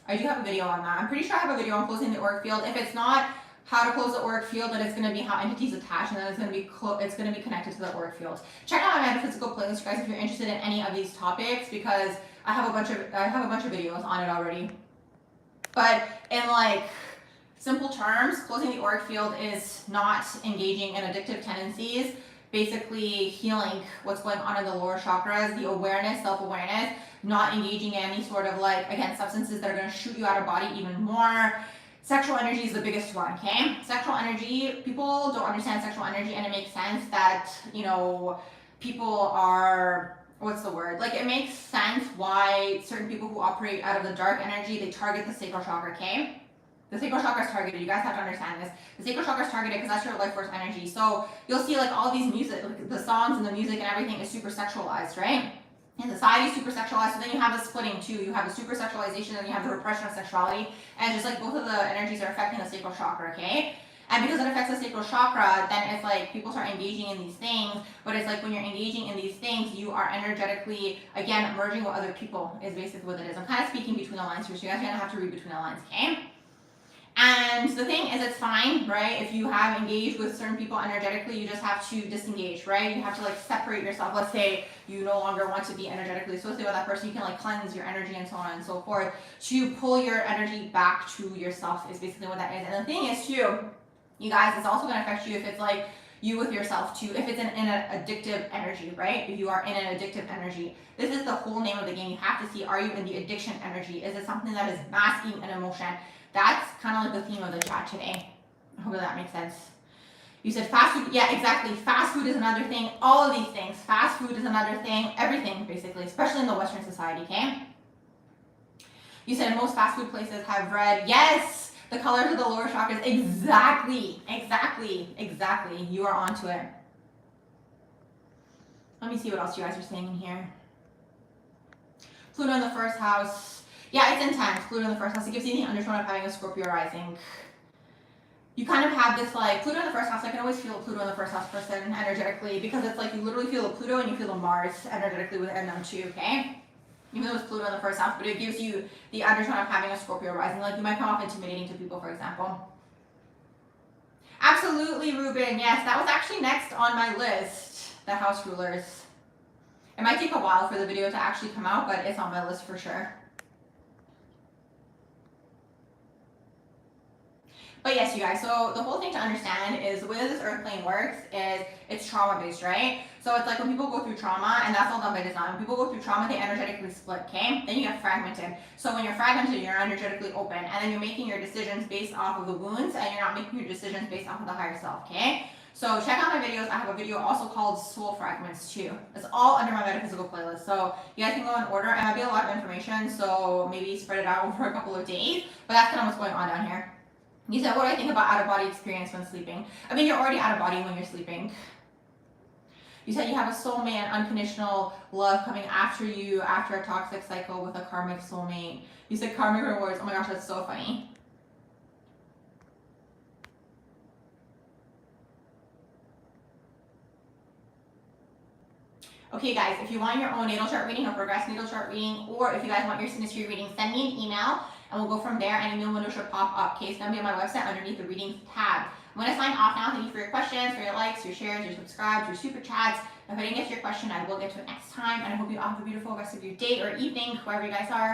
I do have a video on that. I'm pretty sure I have a video on closing the auric field. If it's not how to close the auric field, then it's going to be how entities attach, and then it's going to be connected to the auric field. Check out my metaphysical playlist, guys, if you're interested in any of these topics, because I have a bunch of videos on it already. But in like simple terms, closing the auric field is not engaging in addictive tendencies. Basically healing what's going on in the lower chakras, the awareness, self-awareness, not engaging in any sort of like, again, substances that are going to shoot you out of body even more. Sexual energy is the biggest one, okay? Sexual energy, people don't understand sexual energy, and it makes sense that, you know, people are, what's the word? Like, it makes sense why certain people who operate out of the dark energy, they target the sacral chakra, okay? The sacral chakra is targeted. You guys have to understand this. The sacral chakra is targeted because that's your life force energy. So you'll see like all these music, like the songs and the music and everything is super sexualized, right? And society is super sexualized. So then you have the splitting too. You have the super sexualization and you have the repression of sexuality. And just like both of the energies are affecting the sacral chakra, okay? And because it affects the sacral chakra, then it's like people start engaging in these things. But it's like when you're engaging in these things, you are energetically, again, merging with other people is basically what it is. I'm kind of speaking between the lines here, so you guys are going to have to read between the lines, okay? And the thing is, it's fine, right? If you have engaged with certain people energetically, you just have to disengage, right? You have to like separate yourself. Let's say you no longer want to be energetically associated with that person. You can like cleanse your energy and so on and so forth to pull your energy back to yourself is basically what that is. And the thing is too, you guys, it's also going to affect you if it's like you with yourself too, if it's in an addictive energy, right? If you are in an addictive energy. This is the whole name of the game. You have to see, are you in the addiction energy? Is it something that is masking an emotion? That's kind of like the theme of the chat today. I hope that makes sense. You said fast food. Yeah, exactly. Fast food is another thing. All of these things. Fast food is another thing. Everything, basically, especially in the Western society, okay? You said most fast food places have red. Yes! The colors of the lower chakras. Exactly. Exactly. Exactly. You are onto it. Let me see what else you guys are saying in here. Pluto in the first house. Yeah, it's intense. Pluto in the first house. It gives you the undertone of having a Scorpio rising. You kind of have this like, Pluto in the first house, I can always feel a Pluto in the first house person energetically, because it's like you literally feel a Pluto and you feel a Mars energetically within them too, okay? Even though it's Pluto in the first house, but it gives you the undertone of having a Scorpio rising. Like you might come off intimidating to people, for example. Absolutely, Ruben. Yes, that was actually next on my list, the house rulers. It might take a while for the video to actually come out, but it's on my list for sure. But yes, you guys, so the whole thing to understand is the way that this earth plane works is it's trauma based, right? So it's like when people go through trauma, and that's all done by design, when people go through trauma, they energetically split, okay? Then you get fragmented. So when you're fragmented, you're energetically open, and then you're making your decisions based off of the wounds, and you're not making your decisions based off of the higher self, okay? So check out my videos. I have a video also called Soul Fragments too. It's all under my metaphysical playlist. So you guys can go in order. It might be a lot of information, so maybe spread it out over a couple of days, but that's kind of what's going on down here. You said, what do I think about out-of-body experience when sleeping? I mean, you're already out of body when you're sleeping. You said you have a soulmate and unconditional love coming after you after a toxic cycle with a karmic soulmate. You said karmic rewards. Oh my gosh, that's so funny. Okay guys, if you want your own natal chart reading or progress natal chart reading, or if you guys want your synastry reading, send me an email and we'll go from there, and a new window should pop up. Okay, it's going to be on my website underneath the readings tab. I'm going to sign off now. Thank you for your questions, for your likes, your shares, your subscribes, your super chats. If I didn't get to your question, I will get to it next time, and I hope you all have a beautiful rest of your day or evening, wherever you guys are.